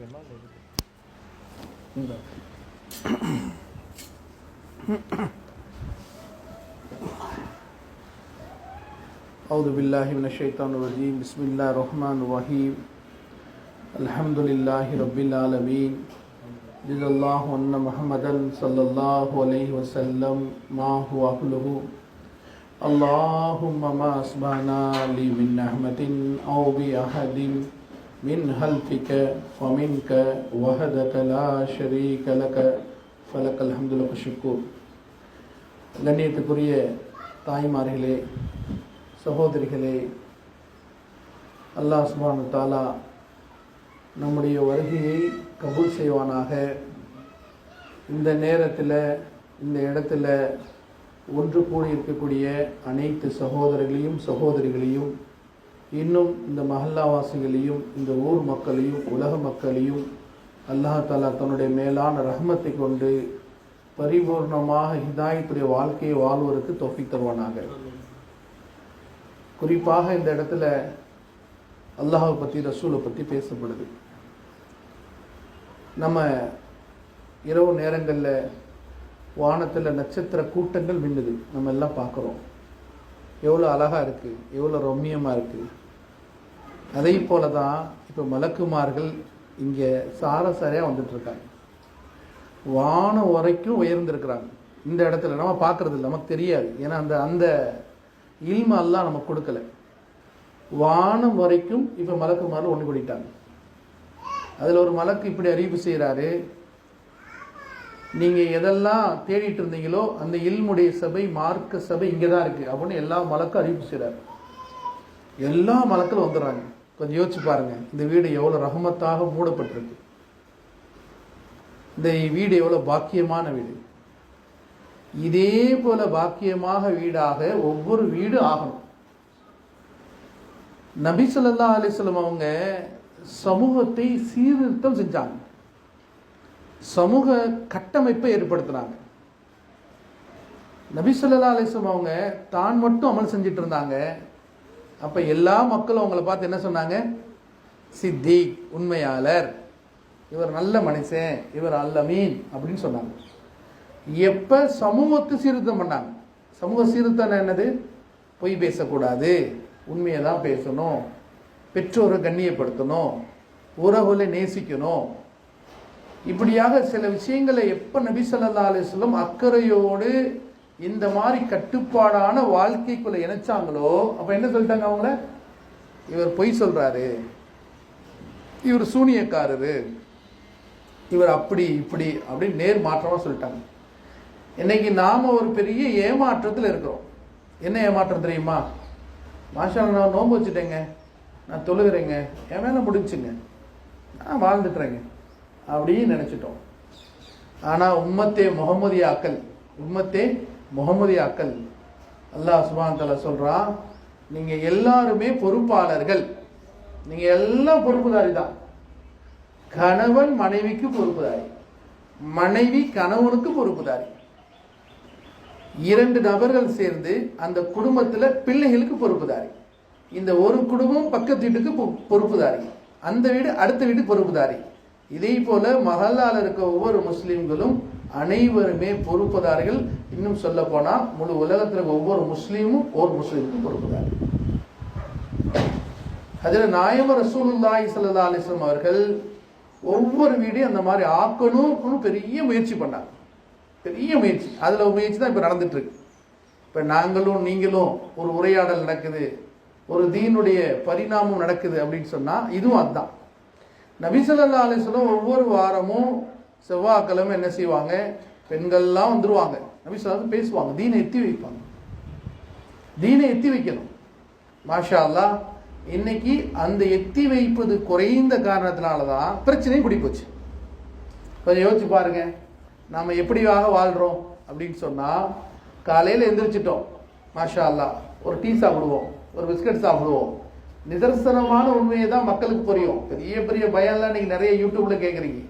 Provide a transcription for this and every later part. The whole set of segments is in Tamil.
أعوذ بالله من الشيطان الرجيم بسم الله الرحمن الرحيم الحمد لله رب العالمين جزا الله أن محمدا صلى الله عليه وسلم ما هو أهله اللهم ما أصبحنا لي من نعمة أو بأحد من خلفك ومنك وحدك لا شريك لك فلك الحمد لك الشكر. கண்ணியத்துக்குரிய தாய்மார்களே, சகோதரிகளே, அல்லாஹ் சுப்ஹானஹு வ தஆலா நம்முடைய வருகையை கபூல் செய்வானாக. இந்த நேரத்தில் இந்த இடத்துல ஒன்று கூடி இருக்கக்கூடிய அனைத்து சகோதரர்களையும் சகோதரிகளையும், இன்னும் இந்த மஹல்லாவாசிகளையும், இந்த ஊர் மக்களையும், உலக மக்களையும் அல்லாஹ் தஆலா தன்னுடைய மேலான ரஹ்மத்தை கொண்டு பரிபூர்ணமாக ஹிதாயத்துடைய வாழ்க்கையை வாழ்வதற்கு தௌஃபீக் தருவானாக. குறிப்பாக இந்த இடத்துல அல்லாஹை பற்றி, ரசூலை பற்றி பேசப்படுது. நம்ம இரவு நேரங்களில் வானத்தில் நட்சத்திர கூட்டங்கள் மின்னுது, நம்ம எல்லாம் பார்க்குறோம். எவ்வளோ அழகாக இருக்குது, எவ்வளோ ரம்மியமாக இருக்குது. அதே போல தான் இப்போ மலக்குமார்கள் இங்கே சாரசாரியாக வந்துட்டுருக்காங்க. வானம் வரைக்கும் உயர்ந்திருக்கிறாங்க. இந்த இடத்துல நம்ம பார்க்குறது இல்லை, நமக்கு தெரியாது. ஏன்னா அந்த அந்த இல்ம அல்லாஹ் நமக்கு கொடுக்கல. வானம் வரைக்கும் இப்போ மலக்குமார்கள் ஒன்று கூடிட்டாங்க. அதில் ஒரு மலக்கு இப்படி அறிவிப்பு செய்கிறாரு, நீங்கள் எதெல்லாம் தேடிட்டு இருந்தீங்களோ அந்த இல்முடைய சபை, மார்க்க சபை இங்கே தான் இருக்குது அப்படின்னு எல்லா மலக்கும் அறிவிப்பு செய்கிறார். எல்லா மலக்களும் வந்துடுறாங்க. கொஞ்சம் யோசிச்சு பாருங்க, இந்த வீடு எவ்வளோ ரஹமத்தாக மூடப்பட்டிருக்கு. இந்த வீடு எவ்வளோ பாக்கியமான வீடு. இதே போல பாக்கியமாக வீடாக ஒவ்வொரு வீடு ஆகணும். நபி ஸல்லல்லாஹு அலைஹி வஸல்லம் அவங்க சமூகத்தை சீர்திருத்தம் செஞ்சாங்க, சமூக கட்டமைப்பை ஏற்படுத்தினாங்க. நபி ஸல்லல்லாஹு அலைஹி வஸல்லம் அவங்க தான் மட்டும் அமல் செஞ்சுட்டு இருந்தாங்க. அப்போ எல்லா மக்களும் அவங்கள பார்த்து என்ன சொன்னாங்க? சித்திக், உண்மையாளர், இவர் நல்ல மனுஷன், இவர் அல்லமீன் அப்படின்னு சொன்னாங்க. எப்போ சமூகத்தை சீர்திருத்தம் பண்ணாங்க? சமூக சீர்திருத்தம் என்னது? பொய் பேசக்கூடாது, உண்மையை தான் பேசணும், பெற்றோரை கண்ணியப்படுத்தணும், உறவுகளை நேசிக்கணும். இப்படியாக சில விஷயங்களை எப்போ நபி ஸல்லல்லாஹு அலைஹி வஸல்லம் அக்கறையோடு இந்த மாதிரி கட்டுப்பாடான வாழ்க்கைக்குள்ள இணைச்சாங்களோ, அப்போ என்ன சொல்லிட்டாங்க அவங்கள? இவர் பொய் சொல்றாரு, இவர் சூனியக்காரரு, இவர் அப்படி இப்படி அப்படின்னு நேர் மாற்றமாக சொல்லிட்டாங்க. இன்னைக்கு நாம் ஒரு பெரிய ஏமாற்றத்தில் இருக்கிறோம். என்ன ஏமாற்றம் தெரியுமா? மாஷா நான் நோன்பு வச்சுட்டேங்க, நான் தொழுகிறேங்க, என் மேலே முடிஞ்சுங்க, நான் வாழ்ந்துட்டுறேங்க அப்படின்னு நினச்சிட்டோம். ஆனால் உம்மத்தே முஹம்மதியாக்கள், உம்மத்தே முஹம்மதியாக்கள், அல்லாஹ் சுப்ஹானஹு வ தஆலா சொல்கிறான், நீங்கள் எல்லாருமே பொறுப்பாளர்கள், நீங்கள் எல்லாம் பொறுப்புதாரி தான். கணவன் மனைவிக்கு பொறுப்புதாரி, மனைவி கணவனுக்கு பொறுப்புதாரி. இரண்டு நபர்கள் சேர்ந்து அந்த குடும்பத்தில் பிள்ளைகளுக்கு பொறுப்புதாரி. இந்த ஒரு குடும்பம் பக்கத்து வீட்டுக்கு பொறுப்புதாரி, அந்த வீடு அடுத்த வீட்டுக்கு பொறுப்புதாரி. இதே போல மஹல்லால இருக்க ஒவ்வொரு முஸ்லீம்களும் அனைவருமே பொறுப்புதாரிகள். இன்னும் சொல்ல போனா முழு உலகத்தில் இருக்க ஒவ்வொரு முஸ்லீமும் ஒரு முஸ்லீமுக்கும் பொறுப்புதாரி. அதில் நாயகம் ரசூலுல்லாஹி ஸல்லல்லாஹு அலைஹி வஸல்லம் அவர்கள் ஒவ்வொரு வீடையும் அந்த மாதிரி ஆக்கணும்னு பெரிய முயற்சி பண்ணாங்க, பெரிய முயற்சி. அதில் ஒரு முயற்சி தான் இப்போ நடந்துட்டு இருக்கு. இப்போ நாங்களும் நீங்களும் ஒரு உரையாடல் நடக்குது, ஒரு தீனுடைய பரிணாமம் நடக்குது அப்படின்னு சொன்னால் இதுவும் அதுதான். நபி ஸல்லல்லாஹு அலைஹி வஸல்லம் ஒவ்வொரு வாரமும் செவ்வாய்க்கிழமை என்ன செய்வாங்க? பெண்கள்லாம் வந்துருவாங்க, நபி ஸல்லல்லாஹு பேசுவாங்க, தீனை எத்தி வைப்பாங்க. தீனை எத்தி வைக்கணும். மாஷா அல்லாஹ், இன்னைக்கு அந்த எத்தி வைப்பது குறைந்த காரணத்தினால தான் பிரச்சனையும் கூடி போச்சு. கொஞ்சம் யோசிச்சு பாருங்க, நாம் எப்படியாக வாழ்கிறோம் அப்படின்னு சொன்னால், காலையில் எந்திரிச்சிட்டோம், மாஷா அல்லாஹ், ஒரு டீ சாப்பிடுவோம், ஒரு பிஸ்கட் சாப்பிடுவோம். நிதர்சனமான உண்மையை தான் மக்களுக்கு புரியும். பெரிய பெரிய பயம்லாம் நீங்கள் நிறைய யூடியூப்பில் கேட்குறீங்க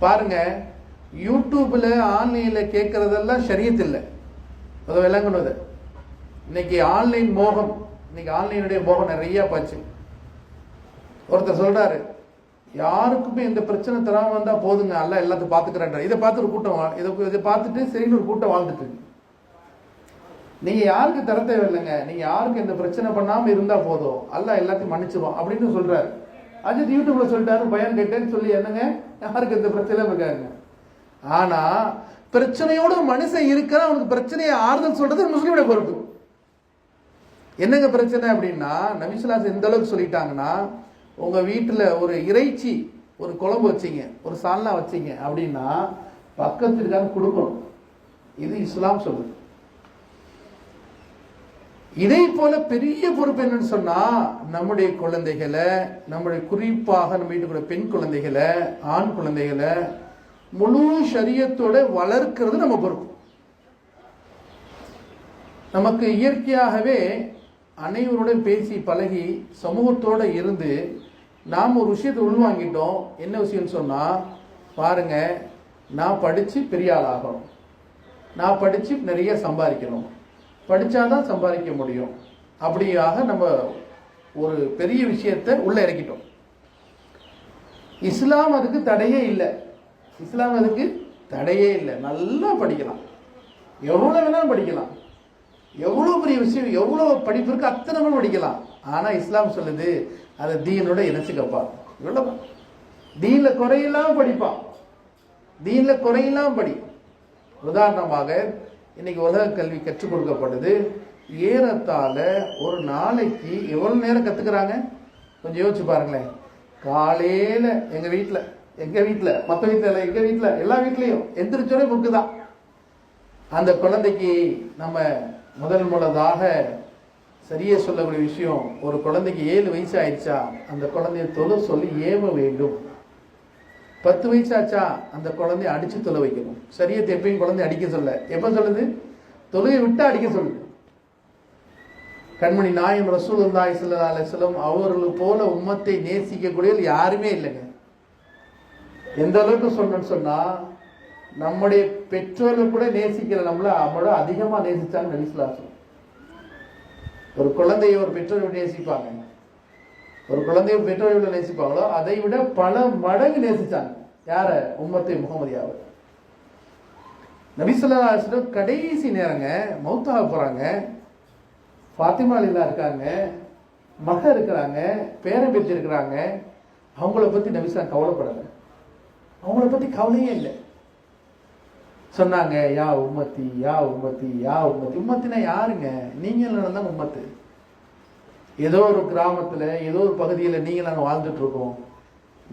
பாருங்க. யூடியூப்பில் ஆன்லைனில் கேட்குறதெல்லாம் ஷரியத் இல்லை, அதை விளங்கணும். இன்னைக்கு ஆன்லைன் மோகம், இன்னைக்கு ஆன்லைனுடைய மோகம் நிறைய போச்சு. ஒருத்தர் சொல்கிறாரு, யாருக்குமே எந்த பிரச்சனை தராம வந்தா போதுங்க, அல்லாஹ் எல்லாத்தையும் பார்த்துக்கிறேன்ற. இதை பார்த்து ஒரு கூட்டம் இதை பார்த்துட்டு சரின்னு ஒரு கூட்டம் வாழ்ந்துட்டு இருக்கு. நீங்க யாருக்கு தர தேவையில்லைங்க, நீங்க யாருக்கு எந்த பிரச்சனை பண்ணாம இருந்தா போதும், அல்லாஹ் எல்லாத்தையும் மன்னிச்சிருவோம் அப்படின்னு சொல்றாரு. அஜித் யூடியூப்ல சொல்லிட்டாரு, பயம் கேட்டேன்னு சொல்லி என்னங்க யாருக்கு எந்த பிரச்சனையும் இருக்காங்க. ஆனா பிரச்சனையோட மனுஷன் இருக்கிற அவனுக்கு பிரச்சனையை ஆறுதல் சொல்றது முஸ்லீமுடைய பொறுப்பு. என்னங்க பிரச்சனை அப்படின்னா, நபிசுல்லாஸ் எந்த அளவுக்கு சொல்லிட்டாங்கன்னா, உங்க வீட்டுல ஒரு இறைச்சி ஒரு குழம்பு வச்சீங்க, ஒரு சால்னா வச்சீங்க அப்படின்னா பக்கத்திற்காக கொடுக்கணும். இது இஸ்லாம் சொல்லுது. இதே போல பெரிய பொறுப்பு என்னன்னு சொன்னா, நம்முடைய குழந்தைகளை, நம்முடைய குறிப்பாக நம்ம வீட்டுக்குள்ள பெண் குழந்தைகளை, ஆண் குழந்தைகளை முழு ஷரியத்தோட வளர்க்கிறது நம்ம பொறுப்பு. நமக்கு இயற்கையாகவே அனைவருடன் பேசி பழகி சமூகத்தோட இருந்து நாம் ஒரு விஷயத்தை உள்வாங்கிட்டோம். என்ன விஷயம்னு சொன்னா, பாருங்க, நான் படிச்சு பெரிய ஆள் ஆகணும், நான் படிச்சு நிறைய சம்பாதிக்கணும், படிச்சாதான் சம்பாதிக்க முடியும், அப்படியாக நம்ம ஒரு பெரிய விஷயத்தை உள்ள இறக்கிட்டோம். இஸ்லாம் அதுக்கு தடையே இல்லை. இஸ்லாம் அதுக்கு தடையே இல்லை. நல்லா படிக்கலாம், எவ்வளவு வேணாலும் படிக்கலாம், எவ்வளவு பெரிய விஷயம், எவ்வளவு படிப்பு இருக்கு அத்தனை பேரும் படிக்கலாம். ஆனா இஸ்லாம் சொல்லுது, அதை தீனோட இணைச்சுக்கப்பா. இவ்வளவு தீன்ல குறையில்லாம படிப்பான், தீன்ல குறையில்லாம படி. உதாரணமாக இன்னைக்கு உலக கல்வி கற்றுக் கொடுக்கப்படுது. ஏறத்தாழ ஒரு நாளைக்கு எவ்வளவு நேரம் கத்துக்கிறாங்க கொஞ்சம் யோசிச்சு பாருங்களேன். காலையில எங்க வீட்டுல மற்ற வீட்டுல இல்லை, எங்க வீட்டுல எல்லா வீட்லயும் எந்திரிச்சோடே புக்கு தான். அந்த குழந்தைக்கு நம்ம முதலாக சரியா சொல்லக்கூடிய விஷயம், ஒரு குழந்தைக்கு 7 வயசு ஆயிடுச்சா அந்த குழந்தைய தொலை சொல்லி ஏம வேண்டும். 10 வயசு ஆச்சா அந்த குழந்தைய அடிச்சு தொலை வைக்கணும். சரியத்தை எப்பயும் குழந்தை அடிக்க சொல்ல, எப்ப சொல்லுது, தொழுகை விட்டு அடிக்க சொல்லுது. கண்மணி நாயம் ரசூலுல்லாஹி ஸல்லல்லாஹு அலைஹி வஸல்லம் அவர்கள் போல உம்மத்தை நேசிக்கக்கூடியவர்கள் யாருமே இல்லைங்க. எந்த அளவுக்கு சொன்னு சொன்னா, நம்முடைய பெற்றோர்கள் கூட நேசிக்கிற நம்மளோட அதிகமா நேசிச்சாங்க நபி ஸல்லல்லாஹு அலைஹி வஸல்லம். ஒரு குழந்தையை ஒரு பெற்றோரை நேசிப்பாங்க, ஒரு குழந்தைய பெற்றோரை நேசிப்பாங்களோ அதை விட பல மடங்கு நேசிச்சாங்க. யார? உம்மத்தை முகமதியாவை. நபி ஸல்லல்லாஹு அலைஹி வஸல்லம் கடைசி நேரங்க மௌத்தாக போறாங்க. ஃபாத்திமா அலிலா இருக்காங்க, மக இருக்கிறாங்க, பேரன் பேத்தி இருக்கிறாங்க. அவங்கள பத்தி நபி ஸல்லல்லாஹு கவலைப்படல, அவங்கள பத்தி கவலையே இல்லை. சொன்னாங்க, யா உம்மத்தி யா உம்மத்தி யா உம்மத்தி. உம்மத்தினா யாருங்க? நீங்க தான் உம்மத்து. ஏதோ ஒரு கிராமத்துல ஏதோ ஒரு பகுதியில் நீங்க நாங்கள் வாழ்ந்துட்டு இருக்கோம்.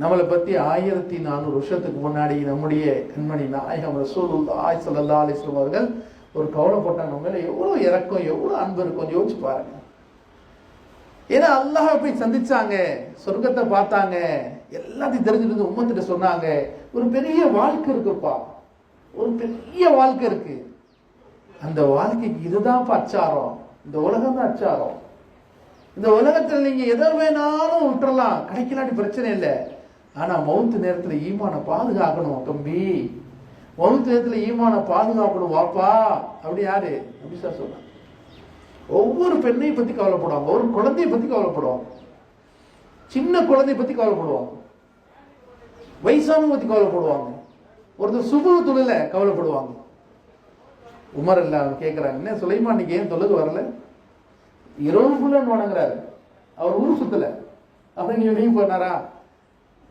நம்மளை பத்தி 1400 வருஷத்துக்கு முன்னாடி நம்முடைய கண்மணி நாயகம் ரசூலுல்லாஹி ஸல்லல்லாஹு அலைஹி வஸல்லம் அவர்கள் ஒரு கவலைப்பட்டாங்க. மேல எவ்வளவு இறக்கம், எவ்வளவு அன்பு இருக்கும் யோசிச்சு பாருங்க. ஏன்னா அல்லாஹ் போய் சந்திச்சாங்க, சொர்க்கத்தை பார்த்தாங்க, எல்லாத்தையும் தெரிஞ்சுட்டு உம்மத்திட்ட சொன்னாங்க, ஒரு பெரிய வாழ்க்கை இருக்குப்பா, ஒரு பெரிய வாழ்க்கை இருக்கு. அந்த வாழ்க்கைக்கு இதுதான் அச்சாரம், இந்த உலகம் தான் அச்சாரம். இந்த உலகத்துல நீங்க எதை வேணாலும் விட்டுறலாம், கிடைக்கலாட்டி பிரச்சனை இல்லை. ஆனா மவுத்து நேரத்துல ஈமான பாதுகாக்கணும் தம்பி, மவுத்து நேரத்துல ஈமான பாதுகாக்கணும் வாப்பா. அப்படி யாரு? நபிசா சொன்னாங்க. ஒவ்வொரு பெண்ணையும் பத்தி கவலைப்படுவாங்க, ஒரு குழந்தைய பத்தி கவலைப்படுவாங்க, சின்ன குழந்தைய பத்தி கவலைப்படுவாங்க, வயசானவங்க பத்தி கவலைப்படுவாங்க, ஒருத்தர் சுப தொழில கவலைப்படுவாங்க. உமர் இல்ல கேட்கிறாங்க, என்ன சுலைமான் இன்னைக்கு ஏன் தொழுது வரல? இரவு ஃபுல்லா வணங்குறாரு, அவர் ஊர் சுத்தல. அப்புறம் நீங்க வெளியே போனாரா?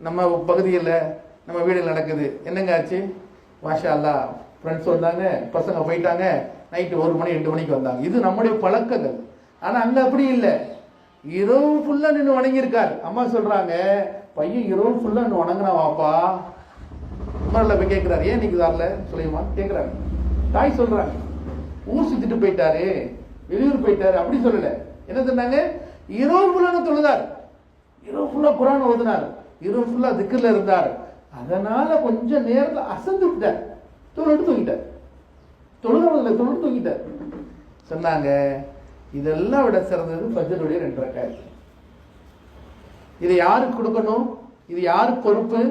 நம்ம பகுதியில் நம்ம வீடு நடக்குது, என்னங்க ஆச்சு? மாஷா அல்லா, ஃப்ரெண்ட்ஸ் வந்தாங்க, பசங்க போயிட்டாங்க, நைட்டு 1 மணி 2 மணிக்கு வந்தாங்க. இது நம்முடைய பழக்கங்கள். ஆனா அங்க அப்படி இல்லை, இரவு ஃபுல்லா நின்று வணங்கியிருக்காரு. அம்மா சொல்றாங்க, பையன் இரவு ஃபுல்லா நின்று வணங்கினா வாப்பா. உமர்ல போய் கேட்கிறாரு, ஏன் இன்னைக்கு வரல சுலைமான் கேட்கிறாங்க. தாய் சொல்றாங்க, ஊர் சுத்திட்டு போயிட்டாரு, வெளியூர் போயிட்டாரு. அப்படி சொல்லல, என்ன சொன்னாங்க? இரவு ஃபுல்லா தொழுதார், இரவு ஃபுல்லா குர்ஆன் ஓதினார், இரவு ஃபுல்லா திக்ர்ல இருந்தார். அதனால கொஞ்சம் நேரத்தில் அசந்து விட்டார், தொழுது தூங்கிட்டார், தொழுது தூங்கிட்டார். சொன்னாங்க, இதெல்லாம் விட சிறந்தது ஃபஜ்ருடைய 2 ரக்காத். இது யாருக்கு கொடுக்கணும்? இது யாருக்கு பொறுப்பு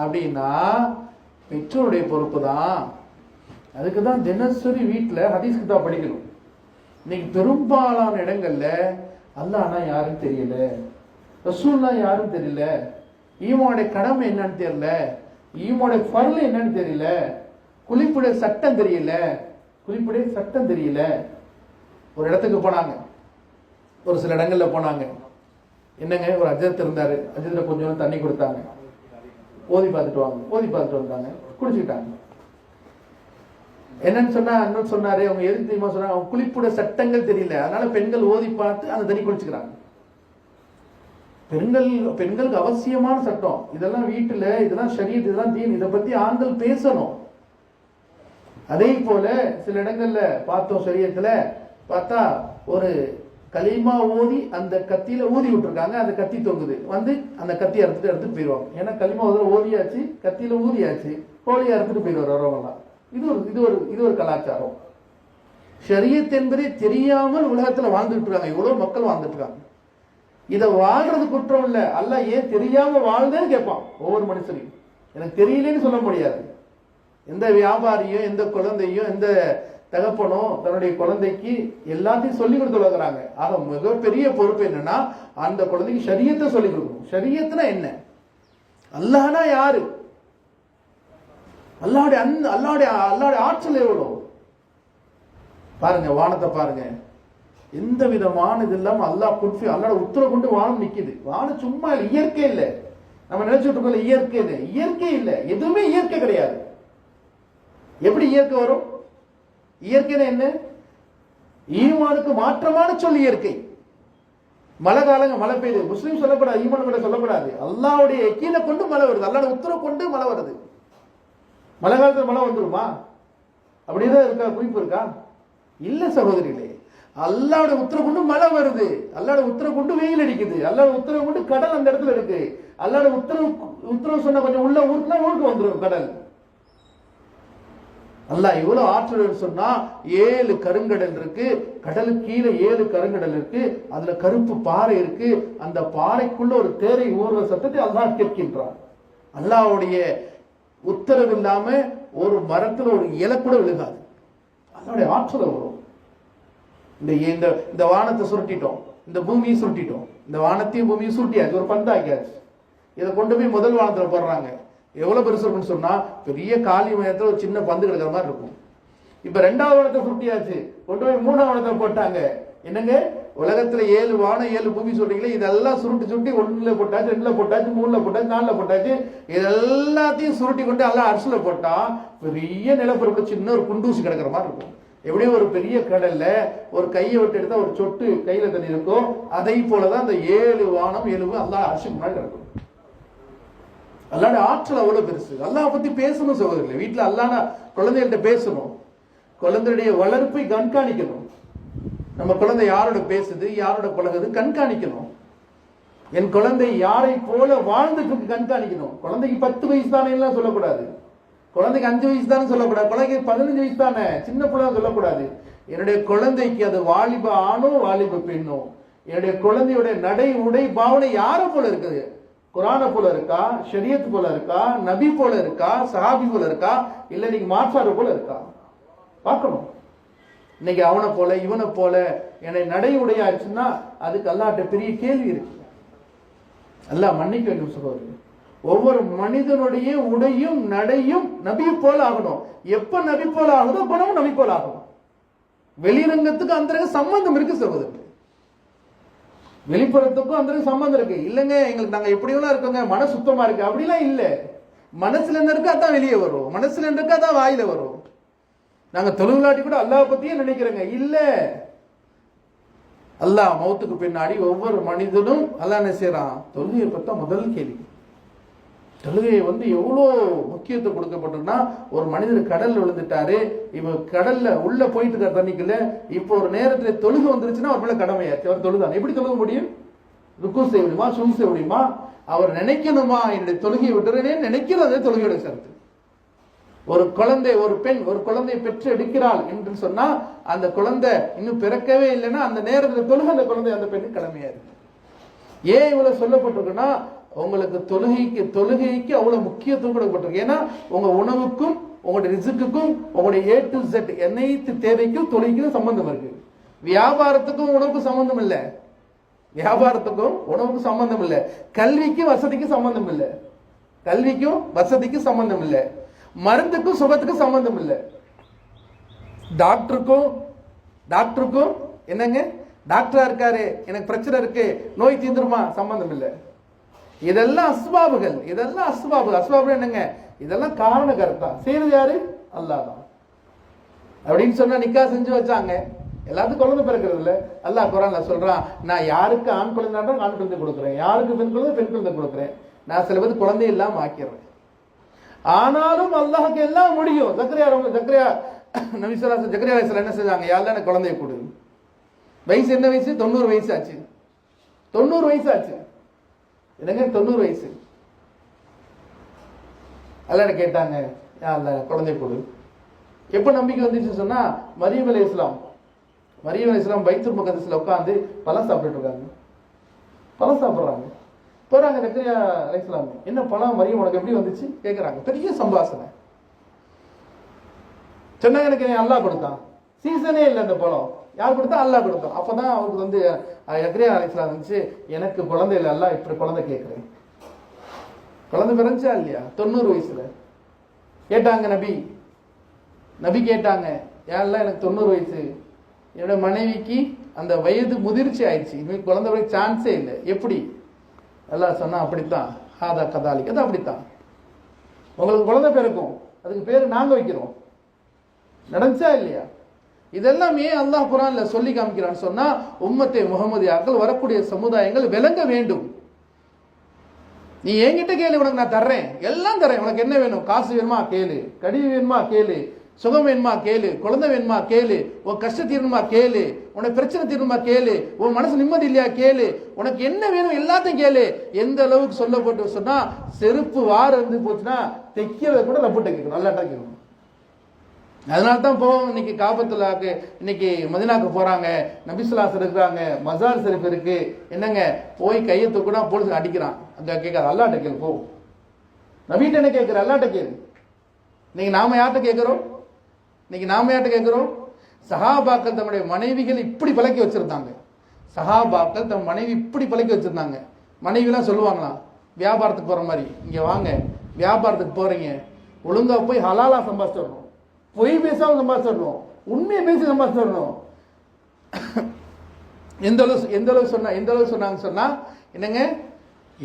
அப்படின்னா பெற்றோருடைய பொறுப்பு தான். அதுக்கு தான் தினசரி வீட்டில் ஹதீஸ் கிதாப் படிக்கணும். இன்னைக்கு பெரும்பாலான இடங்கள்ல அல்லாஹ்னா யாரும் தெரியல, ரசூல்லா யாரும் தெரியல, ஈமானுடைய கடமை என்னன்னு தெரியல, ஈமானுடைய ஃபர்ல் என்னன்னு தெரியல, குளிப்புடைய சட்டம் தெரியல, குளிப்புடைய சட்டம் தெரியல. ஒரு இடத்துக்கு போனாங்க, ஒரு சில இடங்கள்ல போனாங்க. என்னங்க, ஒரு அஜத் இருந்தாரு, அஜத்துல கொஞ்சம் தண்ணி கொடுத்தாங்க, ஓதி பார்த்துட்டு வாங்க, ஓதி பார்த்துட்டு வந்தாங்க, குடிச்சுக்கிட்டாங்க. என்னன்னு சொன்னா அண்ணன் சொன்னாரு, அவங்க எதுக்கு தெரியுமா சொன்னாங்க, அவங்க குளிப்புடைய சட்டங்கள் தெரியல, அதனால பெண்கள் ஓதி பார்த்து அந்த தண்ணி குளிச்சுக்கிறாங்க. பெண்களுக்கு அவசியமான சட்டம் இதெல்லாம், வீட்டுல இதெல்லாம் ஷரியத், இதெல்லாம் தீன், இதை பத்தி ஆண்கள் பேசணும். அதே போல சில இடங்கள்ல பார்த்தோம், ஷரியத்துல பார்த்தா ஒரு கலிமா ஓதி அந்த கத்தியில ஊதி விட்டுருக்காங்க, அந்த கத்தி தொங்குது, வந்து அந்த கத்தி அறுத்துட்டு போயிடுவாங்க. ஏன்னா கலிமா ஓதியாச்சு, கத்தியில ஊதியாச்சு, கோழியை அறுத்துட்டு போயிடுவார் வரவங்களாம். இது ஒரு கலாச்சாரம். ஷரியத் என்பதே தெரியாமல் உலகத்துல வாழ்ந்துட்டு இருக்காங்க, எவ்வளவு மக்கள் வாழ்ந்துட்டு இருக்காங்க. இதை வாழ்றது குற்றம் இல்ல, அல்லாஹ் ஏன் தெரியாம வாழ்ந்தேன்னு கேட்பான் ஒவ்வொரு மனுஷனையும். எனக்கு தெரியலன்னு சொல்ல முடியாது. எந்த வியாபாரியும் எந்த குழந்தையும் எந்த தகப்பனோ தன்னுடைய குழந்தைக்கு எல்லாத்தையும் சொல்லிக் கொடுத்து வளர்க்குறாங்க. ஆக மிகப்பெரிய பொறுப்பு என்னன்னா, அந்த குழந்தைக்கு ஷரியத்தை சொல்லிக் கொடுக்கணும். ஷரியத்துனா என்ன, அல்லாஹ்னா யாரு, அல்லாஹ்வுடைய ஆற்றல் எவ்வளவு பாருங்க. வானத்தை பாருங்க, எந்த விதமான இது இல்லாம அல்லாஹ் குட்ஃபி, அல்லாஹ்வோட உத்தரவு கொண்டு வானம் நிக்குது. வானம் சும்மா இல்லை, இயற்கை இல்லை. நம்ம நினைச்சிட்டு இருக்கோம் இயற்கை இல்லை, இயற்கை இல்லை, எதுவுமே இயற்கை கிடையாது. எப்படி இயற்கை வரும்? இயற்கைனா என்ன? ஈமானுக்கு மாற்றமான சொல் இயற்கை. மழை காலங்க மழை பெய்யுது, முஸ்லீம் சொல்லக்கூடாது, ஈமான் கூட சொல்லக்கூடாது. அல்லாஹ்வுடைய யக்கீனை கொண்டு மழை வருது, அல்லாஹ்வுடைய உத்தரவு கொண்டு மழை வருது. மழை காலத்துல மழை வந்துருமா? அப்படிதான் இருக்கா? குறிப்பு இருக்கா? இல்ல சகோதரிகளே, அல்லாஹ்வுடைய உத்தரவு கொண்டு மழை வருது, அல்லாஹ்வுடைய உத்தரவு கொண்டு வெயில் அடிக்குது, அல்லாஹ்வுடைய உத்தரவு கொண்டு கடல் அந்த இடத்துல இருக்கு. அல்லாஹ்வுடைய உத்தரவு சொன்ன கொஞ்சம் உள்ள ஊருக்கு வந்துடும் கடல். அல்லாஹ் இவ்வளவு ஆற்றல் சொன்னா 7 கருங்கடல் இருக்கு, கடலுக்கு கீழே 7 கருங்கடல் இருக்கு, அதுல கருப்பு பாறை இருக்கு, அந்த பாறைக்குள்ள ஒரு தேரை ஊர்வ சத்தத்தை அல்லாஹ் கேட்கின்றான். அல்லாஹ்வுடைய உத்தரவு இல்லாம ஒரு மரத்துல ஒரு இலை கூட விழுகாது. அல்லாஹ்வுடைய ஆற்றல் வரும். இந்த வானத்தை சுருட்டிட்டோம், இந்த பூமியை சுருட்டிட்டோம், இந்த வானத்தையும் பூமியும் சுருட்டியாச்சு, ஒரு பந்தாக்கியாச்சு. இதை கொண்டு போய் முதல் வானத்துல போடுறாங்க. எவ்வளவு பெருசு இருக்குன்னு சொன்னா, பெரிய காலி மையத்துல ஒரு சின்ன பந்து கிடக்கிற மாதிரி இருக்கும். இப்ப 2வது வானத்தை சுருட்டியாச்சு, கொண்டு போய் 3வது வானத்தை போட்டாங்க. என்னங்க, உலகத்துல 7 வானம் 7 பூமி சொல்றீங்களே, இதெல்லாம் சுருட்டி 1ல போட்டாச்சு, 2ல போட்டாச்சு, 3ல போட்டாச்சு, 4ல போட்டாச்சு, இதெல்லாத்தையும் சுருட்டி கொண்டு எல்லாம் அரிசில போட்டா பெரிய நிலப்பரப்பு சின்ன ஒரு குண்டூசி கிடக்கிற மாதிரி இருக்கும். எப்படியோ ஒரு பெரிய கடல்ல ஒரு கையை விட்டு எடுத்தா ஒரு சொட்டு கையில தண்ணி இருக்கும். அதை போலதான் அந்த 7 வானம் 7 அல்லாஹ் அரிசிக்கு முன்னாடி கிடக்கும். அல்லாஹ்வுடைய ஆற்றல் அவ்வளவு பெருசு. அல்லாஹ் பத்தி பேசணும் சகோதரர்களே. வீட்டுல அல்லாஹ் குழந்தைகள்கிட்ட பேசணும், குழந்தையுடைய வளர்ப்பை கண்காணிக்கணும். நம்ம குழந்தை யாரோட பேசுது, யாரோட பழகுது கண்காணிக்கணும். என் குழந்தை யாரை போல வாழ்ந்துட்டு கண்காணிக்கணும். குழந்தைக்கு 10 வயசு தானே எல்லாம் சொல்லக்கூடாது, குழந்தைக்கு 5 வயசு தானே சொல்லக்கூடாது, குழந்தைக்கு 15 வயசு தானே சின்ன பிள்ளை சொல்லக்கூடாது. என்னுடைய குழந்தைக்கு அது வாலிப ஆணோ வாலிப பெண்ணோ, என்னுடைய குழந்தையுடைய நடை உடை பாவனை யார போல இருக்குது, குரான போல இருக்கா, ஷரியத் போல இருக்கா, நபி போல இருக்கா, சஹாபி போல இருக்கா, இல்ல நீங்க மாற்றாறு போல இருக்கா பார்க்கணும். இன்னைக்கு அவனை போல இவனை போல என்னை நடை உடையாச்சுன்னா அதுக்கு அல்லாஹ்ட்ட பெரிய கேள்வி இருக்கு. அல்லாஹ் மன்னிக்க வேண்டும் சொல்றாரு. ஒவ்வொரு மனிதனுடைய உடையும் நடையும் நபி போல ஆகணும். எப்ப நபி போல ஆகுதோ குணமும் நபி போல ஆகணும். வெளிரங்கத்துக்கு அந்த சம்பந்தம் இருக்கு சகோதரர், வெளிப்புறத்துக்கும் அந்த சம்பந்தம் இருக்கு. இல்லைங்க எங்களுக்கு நாங்க எப்படியெல்லாம் இருக்கோங்க, மன சுத்தமா இருக்கு அப்படிலாம் இல்ல. மனசுல என்ன இருக்கா தான் வெளியே வரும், மனசுல என்ன இருக்கா தான் வாயில வரும். நாங்க தொழுவிலாட்டி கூட அல்லாஹ் பத்தியே நினைக்கிறோங்க, இல்ல. அல்லாஹ் மௌத்துக்கு பின்னாடி ஒவ்வொரு மனிதனும் அல்லாஹ் என்ன செய்யறான், தொழுகையை பத்தா முதல் கேள்வி. தொழுகையை எவ்வளோ முக்கியத்துவம் கொடுக்கப்பட்டிருக்குன்னா, ஒரு மனிதர் கடல்ல விழுந்துட்டாரு, இவ கடல்ல உள்ள போயிட்டு இருக்க தண்ணிக்குள்ள இப்போ ஒரு நேரத்துல தொழுகை வந்துருச்சுன்னா அவர் மேல கடமையாச்சு, அவர் தொழுதான். எப்படி தொழுக முடியும்? ருக்கு செய்ய முடியுமா, சும் செய்ய முடியுமா? அவர் நினைக்கணுமா என்னுடைய தொழுகையை விட்டுறேன்னு நினைக்கிறது தொழுகையோட கருத்து. ஒரு குழந்தை, ஒரு பெண் ஒரு குழந்தையை பெற்று எடுக்கிறாள் என்று சொன்னா, அந்த குழந்தை இன்னும் பிறக்கவே இல்லைன்னா அந்த நேரத்தில் தொழுகை அந்த குழந்தை அந்த பெண்ணுக்கு கடமையா இருக்கு. ஏன் இவ்வளவு சொல்லப்பட்டிருக்குன்னா, உங்களுக்கு தொழுகைக்கு அவ்வளவு முக்கியத்துவம் கொடுக்கப்பட்டிருக்கு. ஏன்னா உங்க உணவுக்கும் உங்களுடைய ரிஸ்க்குக்கும் உங்களுடைய A to Z அனைத்து தேவைக்கும் தொழுகைக்கும் சம்பந்தம் இருக்கு. வியாபாரத்துக்கும் உணவுக்கும் சம்பந்தம் இல்லை. வியாபாரத்துக்கும் உணவுக்கும் சம்பந்தம் இல்லை, கல்விக்கும் வசதிக்கும் சம்பந்தம் இல்லை, கல்விக்கும் வசதிக்கும் சம்பந்தம் இல்லை, மருந்துக்கும் சுகத்துக்கும் சம்பந்தம் இல்லை, டாக்டருக்கும் என்னங்க டாக்டரா இருக்காரு, எனக்கு பிரச்சனை இருக்கு, நோய் தீந்துருமா, சம்பந்தம் இல்லை. இதெல்லாம் அஸ்பாபுகள், இதெல்லாம் அஸ்பாபு என்னங்க, இதெல்லாம் காரண கருத்தா. செய்யறது யாரு? அல்லாஹ் தான். அப்படின்னு சொன்னா நிக்கா செஞ்சு வச்சாங்க, எல்லாத்துக்கும் குழந்தை பிறக்கிறது இல்ல. அல்லாஹ் குர்ஆன்ல சொல்றான், நான் யாருக்கு ஆண் குழந்தை ஆண் குழந்தை கொடுக்குறேன், யாருக்கு பெண் குழந்தை கொடுக்குறேன், நான் சில பேர் குழந்தை இல்லாம ஆக்கிறேன். ஆனாலும் அல்லாஹ்க்கு எல்லாம் முடியும். ஜக்கரியா நபி ஸல்லல்லாஹு அலைஹி ஜக்கரியா அலைஹிஸ்ஸலாம் என்ன செஞ்சாங்க, யா அல்லாஹ் எனக்கு குழந்தையை கொடு. வயசு என்ன வயசு? 90 வயசு ஆச்சு. 90 வயசு ஆச்சு. என்னங்க 90 வயசு. அல்லாஹ் கேட்டாங்க, யா அல்லாஹ் குழந்தையை கொடு. எப்ப நம்பிக்கை வந்துச்சு சொன்னா, மரியம் அலைஹிஸ்ஸலாம் பைத்துல் முகத்தஸ்ல உட்கார்ந்து பழம் சாப்பிட்டு இருக்காங்க. பழம் சாப்பிடுறாங்க. போறாங்க ஜக்கரியா அலைஹிஸ்ஸலாம், என்ன பழம் மரியம் உனக்கு எப்படி வந்துச்சு கேட்கறாங்க. பெரிய சம்பாஷணை. சொன்னாங்க, எனக்கு அல்லாஹ் கொடுத்தான், சீசனே இல்லை அந்த பழம். யார் கொடுத்தா? அல்லாஹ் கொடுத்தான். அப்பதான் அவருக்கு வந்து ஜக்கரியா அலைஹிஸ்ஸலாம் இருந்துச்சு, எனக்கு குழந்தை இல்லை, அல்லாஹ் இப்படி குழந்தை கேட்கிறேன். குழந்தை பிறந்துச்சா இல்லையா? 90 வயசுல கேட்டாங்க. நபி கேட்டாங்க, யாரெல்லாம் எனக்கு 90 வயசு, என்னோட மனைவிக்கு அந்த வயது முதிர்ச்சி ஆயிடுச்சு, இனிமேல் குழந்தை சான்ஸே இல்லை, எப்படி? எல்லாம் சொன்னா, அப்படித்தான், ஹாதா கதாலிக், அது அப்படித்தான், உங்களுக்கு குழந்தை பிறக்கும், அதுக்கு பேரு நாங்க வைக்கிறோம். நடந்துச்சா இல்லையா? இதெல்லாம் ஏன் அல்லாஹ் குர்ஆன்ல சொல்லி காமிக்கிறான்னு சொன்னா, உம்மத்தே முஹம்மதியாக்கள் வரக்கூடிய சமுதாயங்கள் விளங்க வேண்டும். நீ என்கிட்ட கேளு, உனக்கு நான் தர்றேன், எல்லாம் தர்றேன். உனக்கு என்ன வேணும்? காசு வேணுமா கேளு, கடிவு வேணுமா கேளு, சுகம் வேணுமா கேளு, குழந்தை வேணுமா கேளு, உன் கஷ்டம் தீரணுமா கேளு, உனக்கு பிரச்சனை தீரணுமா கேளு, உன் மனசு நிம்மதி இல்லையா கேளு, உனக்கு என்ன வேணும் எல்லாத்தையும் கேளு. எந்த அளவுக்கு சொல்லப்பட்டு சொன்னா, செருப்பு வாரம் இருந்து போச்சுன்னா தைக்கவே கூட ரப்புட்ட கேட்கணும், நல்லாட்டா கேட்கணும். அதனால தான் போவோம். இன்னைக்கு காபத்துல்லாக்கு, இன்னைக்கு மதினாக்கு போறாங்க, நபிசுல்லாஸ் இருக்கிறாங்க, மசார் ஷெரீஃப் இருக்கு, என்னங்க போய் கையை தூக்குனா போலீஸ் அடிக்கிறான். அங்க கேட்காது, அல்லாட்ட கேளு போ. நபிட்ட என்ன கேட்கிற? அல்லாட்ட கேளு. இன்னைக்கு நாம யார்கிட்ட கேட்கிறோம்? சஹாபாக்கள் தம்முடைய மனைவிகள் இப்படி பழக்கி வச்சிருந்தாங்க. சஹாபாக்கள் தம் மனைவி இப்படி பழக்கி வச்சிருந்தாங்க. மனைவிலாம் சொல்லுவாங்களாம், வியாபாரத்துக்கு போற மாதிரி, இங்க வாங்க வியாபாரத்துக்கு போறீங்க, ஒழுங்கா போய் ஹலாலா சம்பாதிச்சிடணும், பொய் பேசாம சம்பாதிச்சிடணும், உண்மையை பேசி சம்பாதிச்சிடணும். எந்த அளவு சொன்னாங்க சொன்னா, என்னங்க,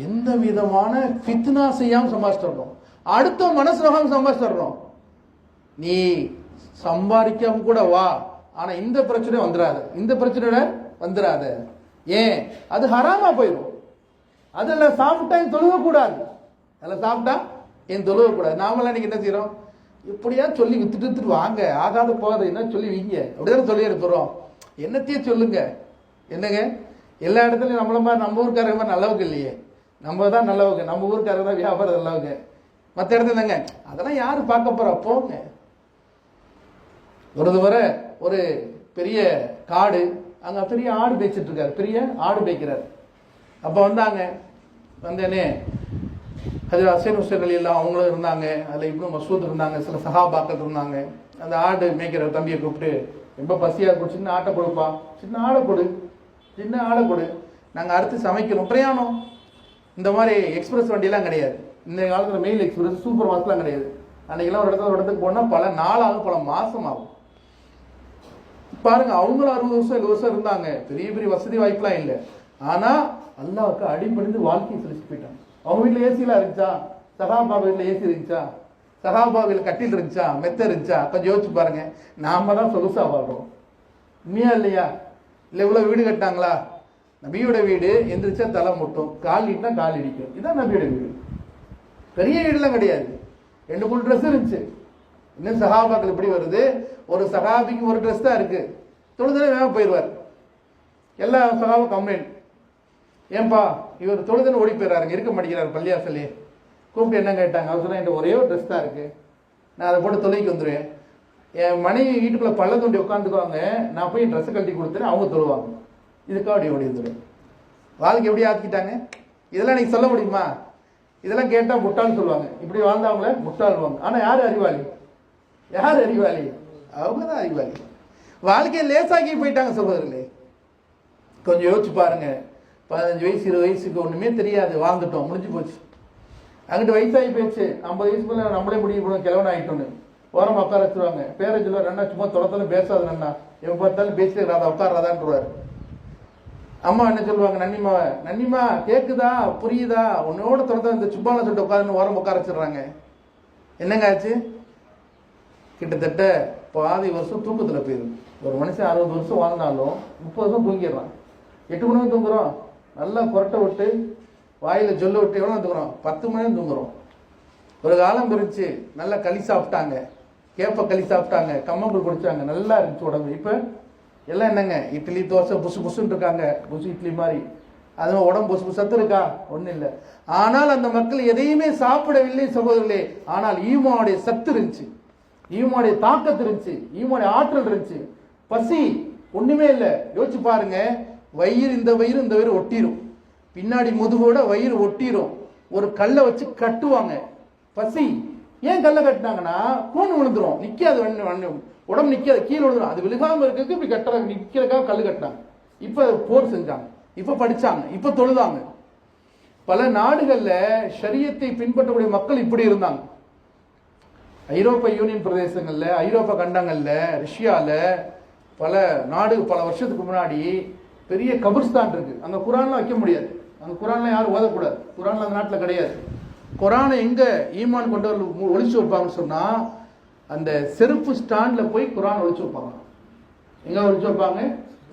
எந்த விதமான ஃபித்னா செய்யாம சம்பாதிச்சிடணும், அடுத்த மனசு நோகாம சம்பாதிச்சிடணும். நீ சம்பாதிக்காம கூட வா, ஆனா இந்த பிரச்சனை வந்துடாத. ஏன்? அது ஹராமா போயிடும். அதெல்லாம் சாப்பிட்டா தொழுவ கூடாது, அதெல்லாம் சாப்பிட்டா என் தொழுவ கூடாது. நாமெல்லாம் நீங்க என்ன செய்யறோம்? இப்படியா சொல்லி வித்துட்டு வாங்க, ஆகாத போகாத என்ன சொல்லி வீங்க, அப்படிதானே சொல்லி எடுத்துறோம். என்னத்தையே சொல்லுங்க. என்னங்க, எல்லா இடத்துலயும் நம்மள மாதிரி நம்ம ஊருக்காரங்க மாதிரி நல்லவங்க இல்லையே, நம்ம தான் நல்லவங்க, நம்ம ஊருக்காரங்க தான் வியாபாரம் நல்லவங்க. மற்ற இடத்துல இல்லைங்க, அதெல்லாம் யாரு பார்க்க போறா, போங்க. ஒரு பெரிய காடு, அங்க பெரிய ஆடு மேய்ச்சிட்டு இருக்காரு, பெரிய ஆடு மேய்க்கிறார். அப்ப வந்தேனே ஹஜ்ரத் ஹுசைன் ஹுசைன் அலி எல்லாம் அவங்களும் இருந்தாங்க, அதில் இப்னு மஸ்ஊத் இருந்தாங்க, சில சஹாபாக்கள் இருந்தாங்க. அந்த ஆடு மேய்க்கிற தம்பியை கூப்பிட்டு, ரொம்ப பசியாக இருக்கும், சின்ன ஆட்டை கொடுப்பா, சின்ன ஆடை கொடு, நாங்கள் அறுத்து சமைக்கிறோம். பிரயாணம் இந்த மாதிரி எக்ஸ்பிரஸ் வண்டியெல்லாம் கிடையாது. இந்த காலத்தில் மெயில் எக்ஸ்பிரஸ், சூப்பர் மாஸ்லாம் கிடையாது. அன்னைக்கெல்லாம் ஒரு இடத்துக்கு போனால் பல நாள் ஆகும், பல மாதம் ஆகும். பாருங்க, அவங்களும் 60 வருஷம் 70 வருஷம் இருந்தாங்க, பெரிய பெரிய வசதி வாய்ப்புலாம் இல்லை. ஆனால் அல்லாஹ்வுக்கு அடிபணிந்து வாழ்க்கையை செலுத்திட்டு போயிட்டாங்க. அவங்க வீட்டில் ஏசிலாம் இருந்துச்சா? சஹாபா வீட்டில் ஏசி இருந்துச்சா? சஹாபா வீட்டில் கட்டில் இருந்துச்சா? மெத்த இருந்துச்சா? கொஞ்சம் யோசிச்சு பாருங்க. நாம தான் சொலுசா வாழ்றோம், உண்மையா இல்லையா? இல்லை இவ்வளோ வீடு கட்டினாங்களா? நபியோட வீடு எந்திரிச்சா தலை முட்டும், கால் இடினா கால் இடிக்கும். இதுதான் நபியோட வீடு. பெரிய வீடுலாம் கிடையாது, 2-3 ட்ரெஸ் இருந்துச்சு. இன்னும் சஹாபாக்கள் இப்படி வருது, ஒரு சஹாபிக்கு ஒரு ட்ரெஸ் தான் இருக்கு, தொழுதுனே வேகமாக போயிடுவார். எல்லா சஹாபும் கம்ப்ளைண்ட், ஏன்பா இவர் தொழுதுன்னு ஓடி போயிடுறாருங்க, இருக்க மாட்டேங்கிறார் பள்ளியாசலே. கூப்பிட்டு என்ன கேட்டாங்க? அவர் சொன்னா, என்கிட்ட ஒரே ஒரு ட்ரெஸ் தான் இருக்கு, நான் அதை போட்டு தொழுகைக்கு வந்துடுவேன். என் மனைவி வீட்டுக்குள்ள பள்ள தோண்டி உட்காந்துக்குவாங்க, நான் போய் ட்ரெஸ்ஸை கழட்டி கொடுத்துறேன், அவங்க தொழுவாங்க. இதுக்காக அப்படி ஓடி வந்துடுவேன். வாழ்க்கை எப்படி ஆக்கிட்டாங்க? இதெல்லாம் நீங்க சொல்ல முடியுமா? இதெல்லாம் கேட்டா முட்டாள்னு சொல்லுவாங்க. இப்படி வாழ்ந்தவங்கள முட்டாள்வாங்க. ஆனா யாரு அறிவாளி? அவங்க தான் அறிவாளி. வாழ்க்கையை லேசாக்கி போயிட்டாங்க சகோதரர்களே. கொஞ்சம் யோசிச்சு பாருங்க. 15 வயசு 20 வயசுக்கு ஒன்றுமே தெரியாது, வாழ்ந்துட்டோம், முடிஞ்சு போச்சு. அங்கிட்டு வயசாகி போயிடுச்சு, 50 வயசுக்குள்ள நம்மளே முடிவு பண்ணுவோம் கிழவன் ஆகிட்டோன்னு. ஓரமாக உட்கார வச்சுருவாங்க. பேரை சொல்லுவார், அண்ணா சும்மா தொலைத்தாலும் பேசாது அண்ணா, எவன் பார்த்தாலும் பேசிட்டு இருக்கிறாத உட்காராதான்ருவார். அம்மா என்ன சொல்லுவாங்க, நன்னிமாவை, நன்னிமா கேட்குதா புரியுதா, உன்னோட தொடர்ந்து இந்த சும்மாவில் சொல்லிட்டு உட்காருன்னு ஓரம் உட்கார வச்சிடுறாங்க. என்னங்க ஆச்சு? கிட்டத்தட்ட பாதி வருஷம் தூக்கத்தில் போயிடும். ஒரு மனுஷன் 60 வருஷம் வாழ்ந்தாலும் 30 வருஷம் தூங்கிடுறான். 8 மணி நேரம் தூங்குறோம், நல்லா புரட்டை விட்டு வாயில் சொல்ல விட்டு எவ்வளோ தூங்குறோம்? 10 மணி நேரம் தூங்குறோம். ஒரு காலம் இருந்துச்சு, நல்லா களி சாப்பிட்டாங்க, கேப்ப களி சாப்பிட்டாங்க, கம்மங்கூழ் குடிச்சாங்க, நல்லா இருந்துச்சு உடம்பு. இப்போ எல்லாம் என்னங்க, இட்லி தோசை புசு புசுன்னு இருக்காங்க, புசு இட்லி மாதிரி. அது உடம்பு புசு சத்து இருக்கா? ஒன்றும் இல்லை. ஆனால் அந்த மக்கள் எதையுமே சாப்பிடவில்லை சகோதரர்களே. ஆனால் ஈமானுடைய சத்து இருந்துச்சு, ஈமானுடைய தாக்கத்து இருந்துச்சு, ஈமானுடைய ஆற்றல் இருந்துச்சு. பசி ஒண்ணுமே இல்லை. யோசிச்சு பாருங்க, வயிறு இந்த வயிறு ஒட்டிரும், பின்னாடி முதுகோட வயிறு ஒட்டிரும். ஒரு கல்லை வச்சு கட்டுவாங்க. பசி ஏன் கல்லை கட்டினாங்கன்னா கூண் விழுந்துரும், நிக்காது, உடம்பு நிக்காது, கீழே விழுந்துரும். அது விழுகாம இருக்கிறதுக்கு இப்படி கட்டுறாங்க, நிக்கிறதுக்காக கல் கட்டினாங்க. இப்ப போர் செஞ்சாங்க, இப்ப படிச்சாங்க, இப்ப தொழுதாங்க. பல நாடுகள்ல ஷரியத்தை பின்பற்றக்கூடிய மக்கள் இப்படி இருந்தாங்க. ஐரோப்பா யூனியன் பிரதேசங்கள்ல, ஐரோப்பா கண்டங்கள்ல, ரஷ்யால பல நாடு பல வருஷத்துக்கு முன்னாடி பெரிய கபிர்ஸ்தான் இருக்கு. அங்க குரான்லாம் வைக்க முடியாது, அங்க குரான்லாம் யாரும் ஓதக்கூடாது, குரான்லாம் அந்த நாட்டில் கிடையாது. குரானை எங்க ஈமான் கொண்டவர்கள் ஒழிச்சு வைப்பாங்கன்னு சொன்னா, அந்த செருப்பு ஸ்டாண்ட்ல போய் குரான் ஒழிச்சு வைப்பாங்க. எங்க ஒழிச்சு வைப்பாங்க?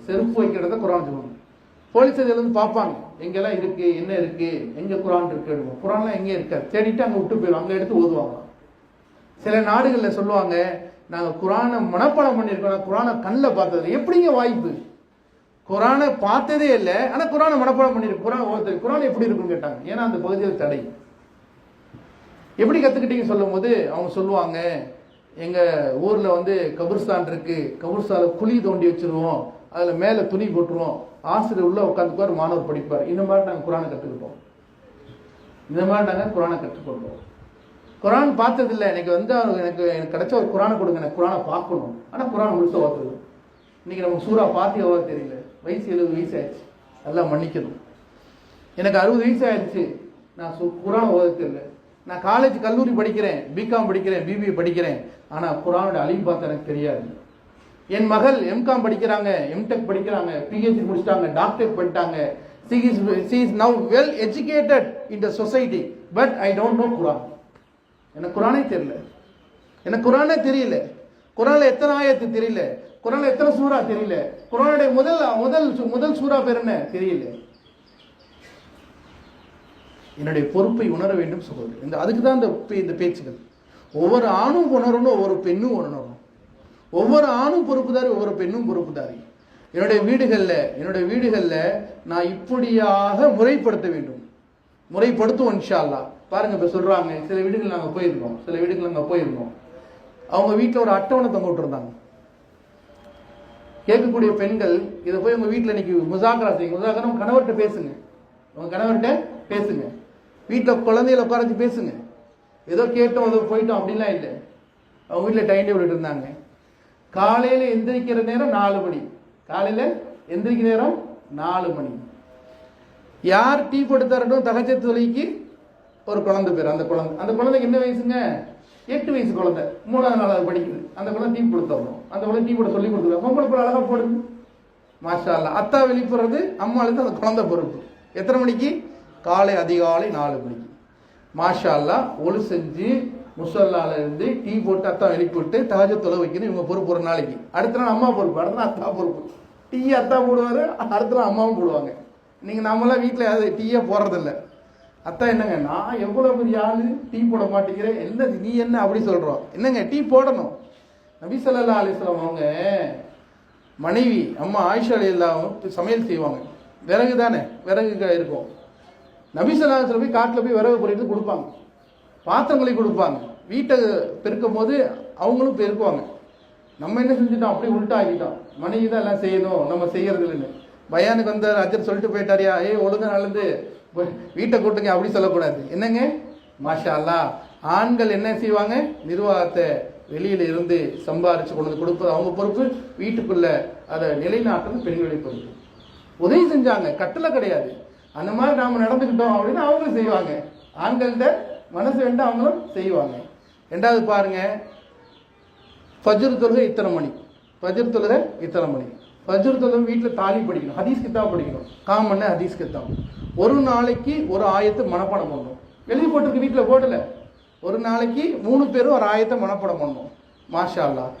செருப்பு வைக்கிறத குரான் சொல்லுவாங்க. போலீஸ் இதுல இருந்து பார்ப்பாங்க, எங்கெல்லாம் இருக்கு, என்ன இருக்கு, எங்க குரான் இருக்கு, குரான்லாம் எங்க இருக்க தேடிட்டு அங்க விட்டு போயிடும், அங்க எடுத்து ஓதுவாங்க. சில நாடுகள்ல சொல்லுவாங்க, நாங்க குரானை மனப்பாடம் பண்ணிருக்கோம், குரானை கண்ணில் பார்த்தது. எப்படிங்க வாய்ப்பு? குரானை பார்த்ததே இல்லை, ஆனா குரானை மனப்பாடம் பண்ணிருக்கு, குரான் ஓதுறது, குரான் எப்படி இருக்குன்னு கேட்டாங்க. ஏன்னா அந்த பகுதியில் தடை. எப்படி கத்துக்கிட்டீங்க சொல்லும் போது அவங்க சொல்லுவாங்க, எங்க ஊர்ல கபிர்ஸ்தான் இருக்கு, கபிர்ஸ்தான்ல குழி தோண்டி வச்சிருவோம், அதுல மேல துணி போட்டுருவோம், ஆசிரியர் உள்ள உட்காந்துக்குவார், மாணவர் படிப்பார். இந்த மாதிரி நாங்க குரானை கத்துக்கிட்டோம், இந்த மாதிரி நாங்க குரானை கற்றுக்கொள்றோம். குரான் பார்த்தது இல்லை, எனக்கு எனக்கு கிடைச்ச ஒரு குரானை கொடுங்க, எனக்கு குரானை பார்க்கணும். ஆனா குரான் முழுசா ஓதுறது. இன்னைக்கு நமக்கு சூறா பாத்தி ஓத தெரியல. வயசு 70 வயசு ஆயிடுச்சு, எல்லாம் மன்னிக்கணும். எனக்கு 60 வயசு ஆயிடுச்சு, நான் குரான் ஓத தெரியல. நான் காலேஜ் கல்லூரி படிக்கிறேன், பிகாம் படிக்கிறேன், பிபிஏ படிக்கிறேன், ஆனா குரானோட அழிவு பார்த்து எனக்கு தெரியாது. என் மகள் எம்காம் படிக்கிறாங்க, எம்டெக் படிக்கிறாங்க, பிஹெச்டி முடிச்சிட்டாங்க, டாக்டரேட் பண்ணிட்டாங்க. she is now well educated in the society, but I don't know Quran. எனக்கு குரானே தெரியல, எனக்கு குரானே தெரியல. குரான்ல எத்தனை ஆயத்து தெரியல, குரான்ல எத்தனை சூரா தெரியல, குரானுடைய முதல் சூரா பேர் என்ன தெரியல. என்னுடைய பொறுப்பை உணர வேண்டும் சகோதரர். அதுக்கு தான் இந்த பேச்சுகள். ஒவ்வொரு ஆணும் உணரணும், ஒவ்வொரு பெண்ணும் உணரணும். ஒவ்வொரு ஆணும் பொறுப்புதாரி, ஒவ்வொரு பெண்ணும் பொறுப்புதாரி. என்னுடைய வீடுகள்ல நான் இப்படியாக முறைப்படுத்த வேண்டும், முறைப்படுத்துவோம் இன்ஷா அல்லாஹ். பாருங்க, இப்ப சொல்றாங்க, சில வீடுகள் நாங்க போயிருந்தோம், அவங்க வீட்டுல ஒரு அட்டவணை தொங்க விட்டுருந்தாங்க. கேட்கக்கூடிய பெண்கள் இதை போய் உங்க வீட்டுல இன்னைக்கு முசாக்கரா செய்யுங்க. முசாக்கரா உங்க கணவர்கிட்ட பேசுங்க, உங்க கணவர்கிட்ட பேசுங்க, வீட்டுல குழந்தைகளை உட்காரச்சு பேசுங்க. ஏதோ கேட்டோம் ஏதோ போயிட்டோம் அப்படின்லாம் இல்லை. அவங்க வீட்டுல டைம் டேபிள் இருந்தாங்க. காலையில எந்திரிக்கிற நேரம் 4 மணி, காலையில எந்திரிக்கிற நேரம் 4 மணி. யார் டீ போட்டு தரட்டும், தகச்சத்து தொலைக்கு ஒரு குழந்தை பேர். அந்த குழந்தைக்கு என்ன வயசுங்க? 8 வயசு குழந்தை, 3வது 4வது படிக்குது. அந்த குழந்தை டீ போட்டு தரணும், அந்த குழந்தை டீ போட சொல்லி கொடுத்துருவோம். பொம்பளை பிள்ளை அழகா போடுது, மாஷா அல்லாஹ். அத்தா வெளிப்படுறது, அம்மாளுக்கு அந்த குழந்தை பொறுப்பு. எத்தனை மணிக்கு? காலை அதிகாலை 4 மணிக்கு. மாஷா அல்லாஹ் ஒளி செஞ்சு முசல்லால இருந்து டீ போட்டு அத்தா வெளிப்பட்டு தஹஜ்ஜுத் தொலை வைக்கணும். இவங்க பொறுப்பு ஒரு நாளைக்கு. அடுத்த நாள் அம்மா பொறுப்பு, அடுத்த நாள் அத்தா பொறுப்பு. டீ அத்தா போடுவாரு, அடுத்த நாள் அம்மாவும் போடுவாங்க. நீங்க நம்மளாம் வீட்டில் டீயே போடுறதில்ல. அத்தா என்னங்க, நான் எவ்வளவு பெரிய ஆளு, டீ போட மாட்டேங்கிறேன், என்ன நீ என்ன அப்படி சொல்றோம்? என்னங்க, டீ போடணும். நபி ஸல்லல்லாஹு அலைஹி வஸல்லம் அவங்க மனைவி அம்மா ஆயிஷா ரலியல்லாஹு சமையல் செய்வாங்க. விறகு தானே, விறகு இருக்கும். நபி ஸல்லல்லாஹு அலைஹி வஸல்லம் போய் காட்டில் போய் விறகு பொறிட்டு கொடுப்பாங்க, பாத்திரங்களை கொடுப்பாங்க. வீட்டை பெருக்கும் போது அவங்களும் பெருக்குவாங்க. நம்ம என்ன செஞ்சுட்டோம், அப்படியே உள்ட்டா ஆகிட்டோம். மனைவி தான் எல்லாம் செய்யணும், நம்ம செய்யறது இல்லைன்னு. பயானுக்கு வந்த அஜர் சொல்லிட்டு போயிட்டாரியா, ஒழுங்கா நடந்து வீட்டை கூட்டுங்க அப்படி சொல்லக்கூடாது. என்னங்க, மாஷா அல்லாஹ். ஆண்கள் என்ன செய்வாங்க, நிர்வாகத்தை வெளியில இருந்து சம்பாரிச்சு கொண்டு வந்து கொடுப்பது அவங்க பொறுப்பு. வீட்டுக்குள்ள அதை நிலைநாட்டுறது பெண்களுடைய பொறுப்பு. உதவி செஞ்சாங்க, கட்டளை கிடையாது. அந்த மாதிரி நாம நடந்துக்கிட்டோம் அப்படின்னு அவங்களும் செய்வாங்க. ஆண்கள்கிட்ட மனசு வேண்டாம், அவங்களும் செய்வாங்க. ரெண்டாவது பாருங்க, ஃபஜ்ர் தொழுகை இத்தனை மணி, ஃபஜ்ர் தொழுகை இத்தனை மணி. ஃபஜ்ர் தொழுகை வீட்டில் தாலி படிக்கணும், ஹதீஸ் கித்தாப் படிக்கணும், காமன் ஹதீஸ் கித்தாப். ஒரு நாளைக்கு ஒரு ஆயத்தை மனப்பாடம் பண்ணணும். எழுதி போட்டிருக்கு, வீட்டில் போடலை. ஒரு நாளைக்கு 3 பேரும் ஒரு ஆயத்தை மனப்பாடம் பண்ணணும். மாஷா அல்லாஹ்.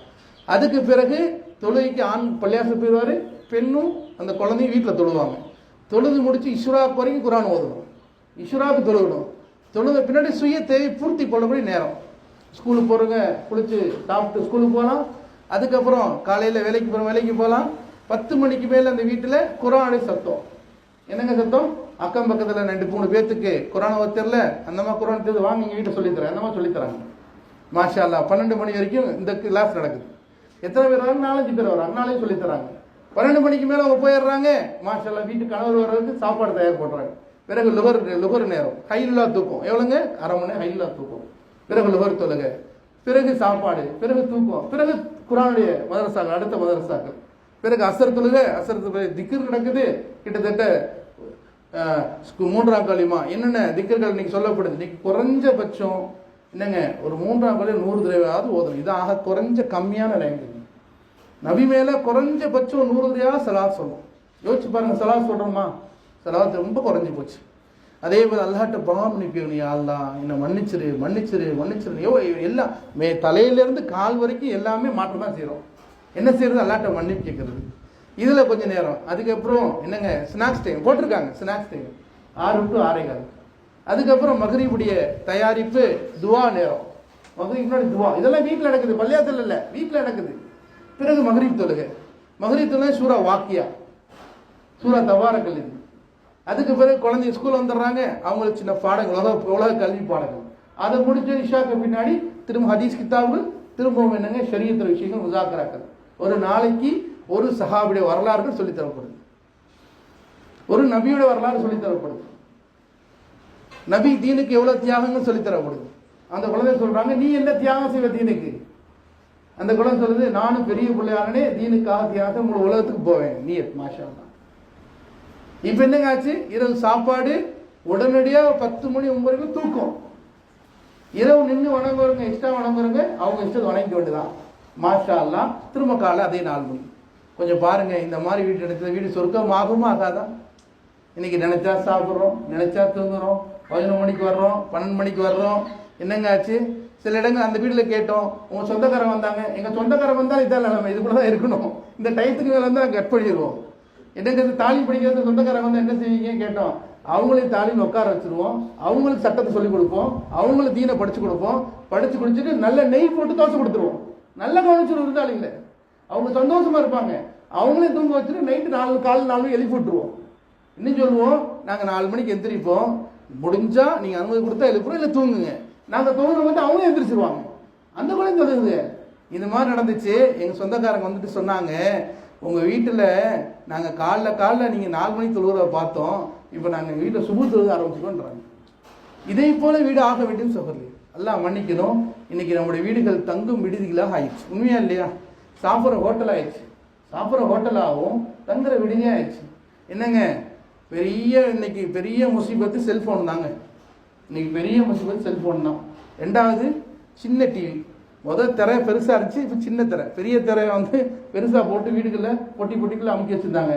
அதுக்கு பிறகு தொழுகைக்கு ஆண் பள்ளியாசு போயிடுவார், பெண்ணும் அந்த குழந்தையும் வீட்டில் தொழுவாங்க. தொழுது முடிச்சு இஷ்ராக் வரைக்கும் குரான் ஓதணும், இஷ்ராக்கு தொழுகணும். தொழுத பின்னாடி சுய தேவை பூர்த்தி பண்ணக்கூடிய நேரம். ஸ்கூலுக்கு போகிறவங்க குளிச்சு சாப்பிட்டு ஸ்கூலுக்கு போகலாம். அதுக்கப்புறம் காலையில் வேலைக்கு போகிற வேலைக்கு போகலாம். 10 மணிக்கு மேலே அந்த வீட்டில் குரானுடைய சத்தம். என்னங்க சத்தம்? அக்கம் பக்கத்தில் 2-3 பேர்த்துக்கு குரானை தெரியல, அந்த மாதிரி குரான் தெரியுது, வாங்க எங்கள் வீட்டை சொல்லித்தரேன், அந்த மாதிரி சொல்லித்தராங்க. மாஷா அல்லாஹ். 12 மணி வரைக்கும் இந்த கிளாஸ் நடக்குது. எத்தனை பேர் வராங்க? 4-5 பேர் வராங்க, நாளையும் சொல்லித்தராங்க. 12 மணிக்கு மேலே அவங்க போயிடுறாங்க. மாஷா அல்லாஹ். வீட்டுக்கு கணவர் வர்றதுக்கு சாப்பாடு தயார் பண்ணுறாங்க. பிறகு லுகர் நேரம், ஹைலுல்லா தூக்கம். எவ்வளோங்க? அரை மணி நேரம் ஹைலுல்லா தூக்கம். பிறகு லுகர் தொழுகை, பிறகு சாப்பாடு, பிறகு தூக்கம், பிறகு குரானுடைய மதரசாக்கள், அடுத்த மதரசாக்கள், பிறகு அசர் தொழுகை. அசர் திக்ர் நடக்குது. கிட்டத்தட்ட 3ஆம் கலிமா என்னென்ன திக்கர்கள் இன்னைக்கு சொல்லப்படுது. இன்னைக்கு குறைஞ்சபட்சம் என்னங்க, ஒரு 3ஆம் கலிமா 100 தடவையாவது ஓதணும். இது ஆக குறைஞ்ச கம்மியான லேங்குவேஜ். நபி மேல குறைஞ்சபட்சம் 100 தடவையாவது சலாத் சொல்லணும். யோசிச்சு பாருங்க, சலாத் சொல்றோமா? சலாத் ரொம்ப குறைஞ்சி போச்சு. அதே போல் அல்லாஹ்ட்ட பாவம் நிற்கணும், யா அல்லாஹ் என்னை மன்னிச்சிரு மன்னிச்சிரு மன்னிச்சிரு. எல்லாம் தலையிலேருந்து கால் வரைக்கும் எல்லாமே மாற்றம் தான் செய்கிறோம். என்ன செய்யறது? அல்லாஹ்ட்ட மன்னிப்பு கேட்கறது. இதில் கொஞ்சம் நேரம். அதுக்கப்புறம் என்னங்க, ஸ்நாக்ஸ் டைம் போட்டிருக்காங்க. Snacks time 6 to 6:15. அதுக்கப்புறம் மக்ரிபுடைய தயாரிப்பு, துவா நேரம். மக்ரிப் முன்னாடி துவா. இதெல்லாம் வீட்டில் நடக்குது, பள்ளியாத்தில் இல்லை, வீட்டில் நடக்குது. பிறகு மக்ரிப் தொழுகை. மக்ரிப் தொழுகை சூரா வாக்கியா, சூரா தபாரக்கல். இது அதுக்கு பிறகு குழந்தைங்க ஸ்கூல் வந்துடுறாங்க, அவங்களுக்கு சின்ன பாடங்கள், உலக கல்வி பாடங்கள். அதை முடிஞ்ச இஷாக்கு பின்னாடி திரும்ப ஹதீஸ் கித்தாபுகள், திரும்பவும் என்னங்க ஷரியத்துற விஷயங்கள், முசாக்கராக்கள். ஒரு நாளைக்கு ஒரு சஹாபியுடைய வரலாறுகள் சொல்லித்தரப்படுது, ஒரு நபியோட வரலாறு சொல்லித்தரப்படுது, நபி தீனுக்கு எவ்வளவு தியாகங்கள் சொல்லித்தரப்படுது. அந்த குழந்தை சொல்றாங்க, நீ என்ன தியாகம் செய்வ தீனுக்கு? அந்த குழந்தை சொல்லுது, நானும் பெரிய பிள்ளையாரனே தீனுக்காக தியாகம் உங்களை உலகத்துக்கு போவேன். நீயத் மாஷா அல்லாஹ். இப்ப என்னங்க ஆச்சு? இரவு சாப்பாடு, உடனடியாக 10 மணி 9 வரைக்கும் தூக்கம். இரவு நின்று வணங்குறவங்க, எக்ஸ்ட்ரா வணங்குறவங்க அவங்க இஷ்டத்தை வணங்கிக்க வேண்டியதான். மாஷா அல்லாஹ். திரும்ப காலை அதே 4 மணி. கொஞ்சம் பாருங்க, இந்த மாதிரி வீடு எடுத்த வீடு சொர்க்கம் ஆகுமா ஆகாதா? இன்னைக்கு நினைச்சா சாப்பிட்றோம், நினைச்சா தூங்குறோம், 11 மணிக்கு வர்றோம், 12 மணிக்கு வர்றோம். என்னங்க ஆச்சு? சில இடங்கள் அந்த வீட்டில் கேட்டோம், உங்க சொந்தக்காரன் வந்தாங்க. எங்க சொந்தக்காரன் வந்தால் இதான் நிலைமை, இதுக்குள்ளதான் இருக்கணும். இந்த டயத்துக்கு மேலே வந்து நாங்கள் கட் பண்ணிடுவோம். என்னங்க தாலி படிக்கிறது, சொந்தக்காரன் வந்து என்ன செய்வீங்க கேட்டோம். அவங்களையும் தாலின்னு உட்கார வச்சிருவோம், அவங்களுக்கு சட்டத்தை சொல்லிக் கொடுப்போம், அவங்களுக்கு தீனை படிச்சு கொடுப்போம். படிச்சு குடிச்சிட்டு நல்ல நெய் போட்டு தோசை கொடுத்துருவோம். நல்ல கவனிச்சு இருந்தாலும் அவங்க சந்தோஷமா இருப்பாங்க. அவங்களையும் தூங்க வச்சுட்டு நைட்டு 4 எழுப்பி விட்டுருவோம். இன்னும் சொல்லுவோம், நாங்கள் 4 மணிக்கு எந்திரிப்போம், முடிஞ்சா நீங்க அனுமதி கொடுத்தா எழுப்புறோம், இல்லை தூங்குங்க. நாங்கள் தூங்க வந்து அவங்களும் எந்திரிச்சிருவாங்க. அந்த குழந்தை சொல்லுது, இந்த மாதிரி நடந்துச்சு. எங்க சொந்தக்காரங்க வந்துட்டு சொன்னாங்க, உங்க வீட்டில் நாங்கள் காலைல நீங்கள் 4 மணிக்கு தொழுகிறத பார்த்தோம், இப்போ நாங்கள் வீட்டில் சுபு தொழுக ஆரம்பிச்சிட்டோன்றாங்க. இதே போல வீடு ஆக வேண்டும் சகோதரி. எல்லாம் மன்னிக்கணும். இன்னைக்கு நம்முடைய வீடுகள் தங்கும் விடுதிகளாக ஆயிடுச்சு. உண்மையா இல்லையா? சாப்பிட்ற ஹோட்டல் ஆயிடுச்சு, சாப்பிட்ற ஹோட்டலாகவும் தங்குற விடுதியாக ஆயிடுச்சு. என்னங்க இன்னைக்கு பெரிய முசீபத்து செல்போன் தாங்க. இன்னைக்கு பெரிய முசீபத்து செல்போன் தான். 2வது சின்ன டிவி. முதல் திரை பெருசாக இருந்துச்சு, இப்போ சின்ன திரை. பெரிய திரையை வந்து பெருசாக போட்டு வீடுகளில் பொட்டிக்குள்ளே அமுக்கி வச்சுருந்தாங்க.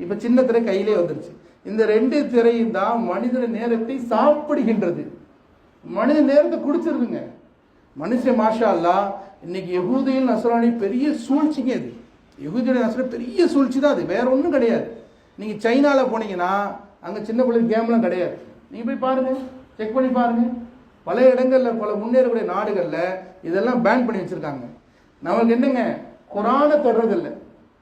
இப்போ சின்ன திரை கையிலே வந்துருச்சு. இந்த 2 திரையும் தான் மனித நேரத்தை சாப்பிடுகின்றது, மனித நேரத்தை குடிச்சிருதுங்க. மனுஷன் மாஷா அல்லாஹ். இன்னைக்கு யஹூதியில் நஸ்ரானி பெரிய சூழ்ச்சிங்க. அது யஹூதியோட நஸ்ரானி பெரிய சூழ்ச்சி தான், அது வேற ஒன்றும் கிடையாது. நீங்கள் சைனாவில் போனீங்கன்னா அங்கே சின்ன பிள்ளைங்க கேம்லாம் கிடையாது. நீங்கள் போய் பாருங்க, செக் பண்ணி பாருங்க. பல இடங்களில், பல முன்னேறக்கூடிய நாடுகளில் இதெல்லாம் பேன் பண்ணி வச்சிருக்காங்க. நமக்கு என்னங்க, குரானை தொடர்றதில்லை,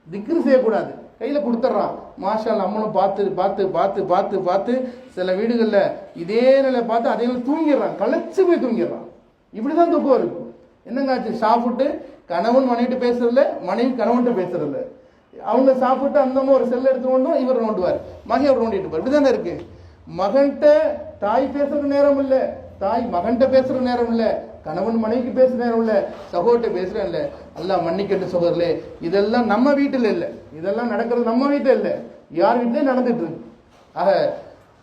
திக்ரு செய்யக்கூடாது, கையில் கொடுத்துட்றான். மாஷா நம்மளும் பார்த்து பார்த்து பார்த்து பார்த்து பார்த்து சில வீடுகளில் இதே நிலை பார்த்து அதே தூங்கிடுறான், களைச்சு போய் தூங்கிடுறான். இப்படிதான் தூக்கம் இருக்கும். என்னங்க ஆச்சு? சாப்பிட்டு கணவன் மனைவிட்டு பேசுறதில்ல, மனைவி கணவன்ட்டு பேசுறதில்ல. அவங்க சாப்பிட்டு அந்த ஒரு செல் எடுத்து கொண்டும் இவர் நோண்டுவார், மகன் அவர் நோண்டிட்டு இருப்பார். இப்படிதானே இருக்கு. மகன்கிட்ட தாய் பேசுறதுக்கு நேரம் இல்லை, தாய் மகன்கிட்ட பேசுறதுக்கு நேரம் இல்லை, கணவன் மனைவிக்கு பேசுற நேரம் இல்லை, சகோதரத்தை பேசுறேன் இல்லை. அல்லாஹ் மன்னிக்கட்டு சகோதரர்களே, இதெல்லாம் நம்ம வீட்டில் இல்லை, இதெல்லாம் நடக்கிறது நம்ம வீட்டில் இல்லை, யார் வீட்டிலே நடந்துட்டு இருக்கு. ஆக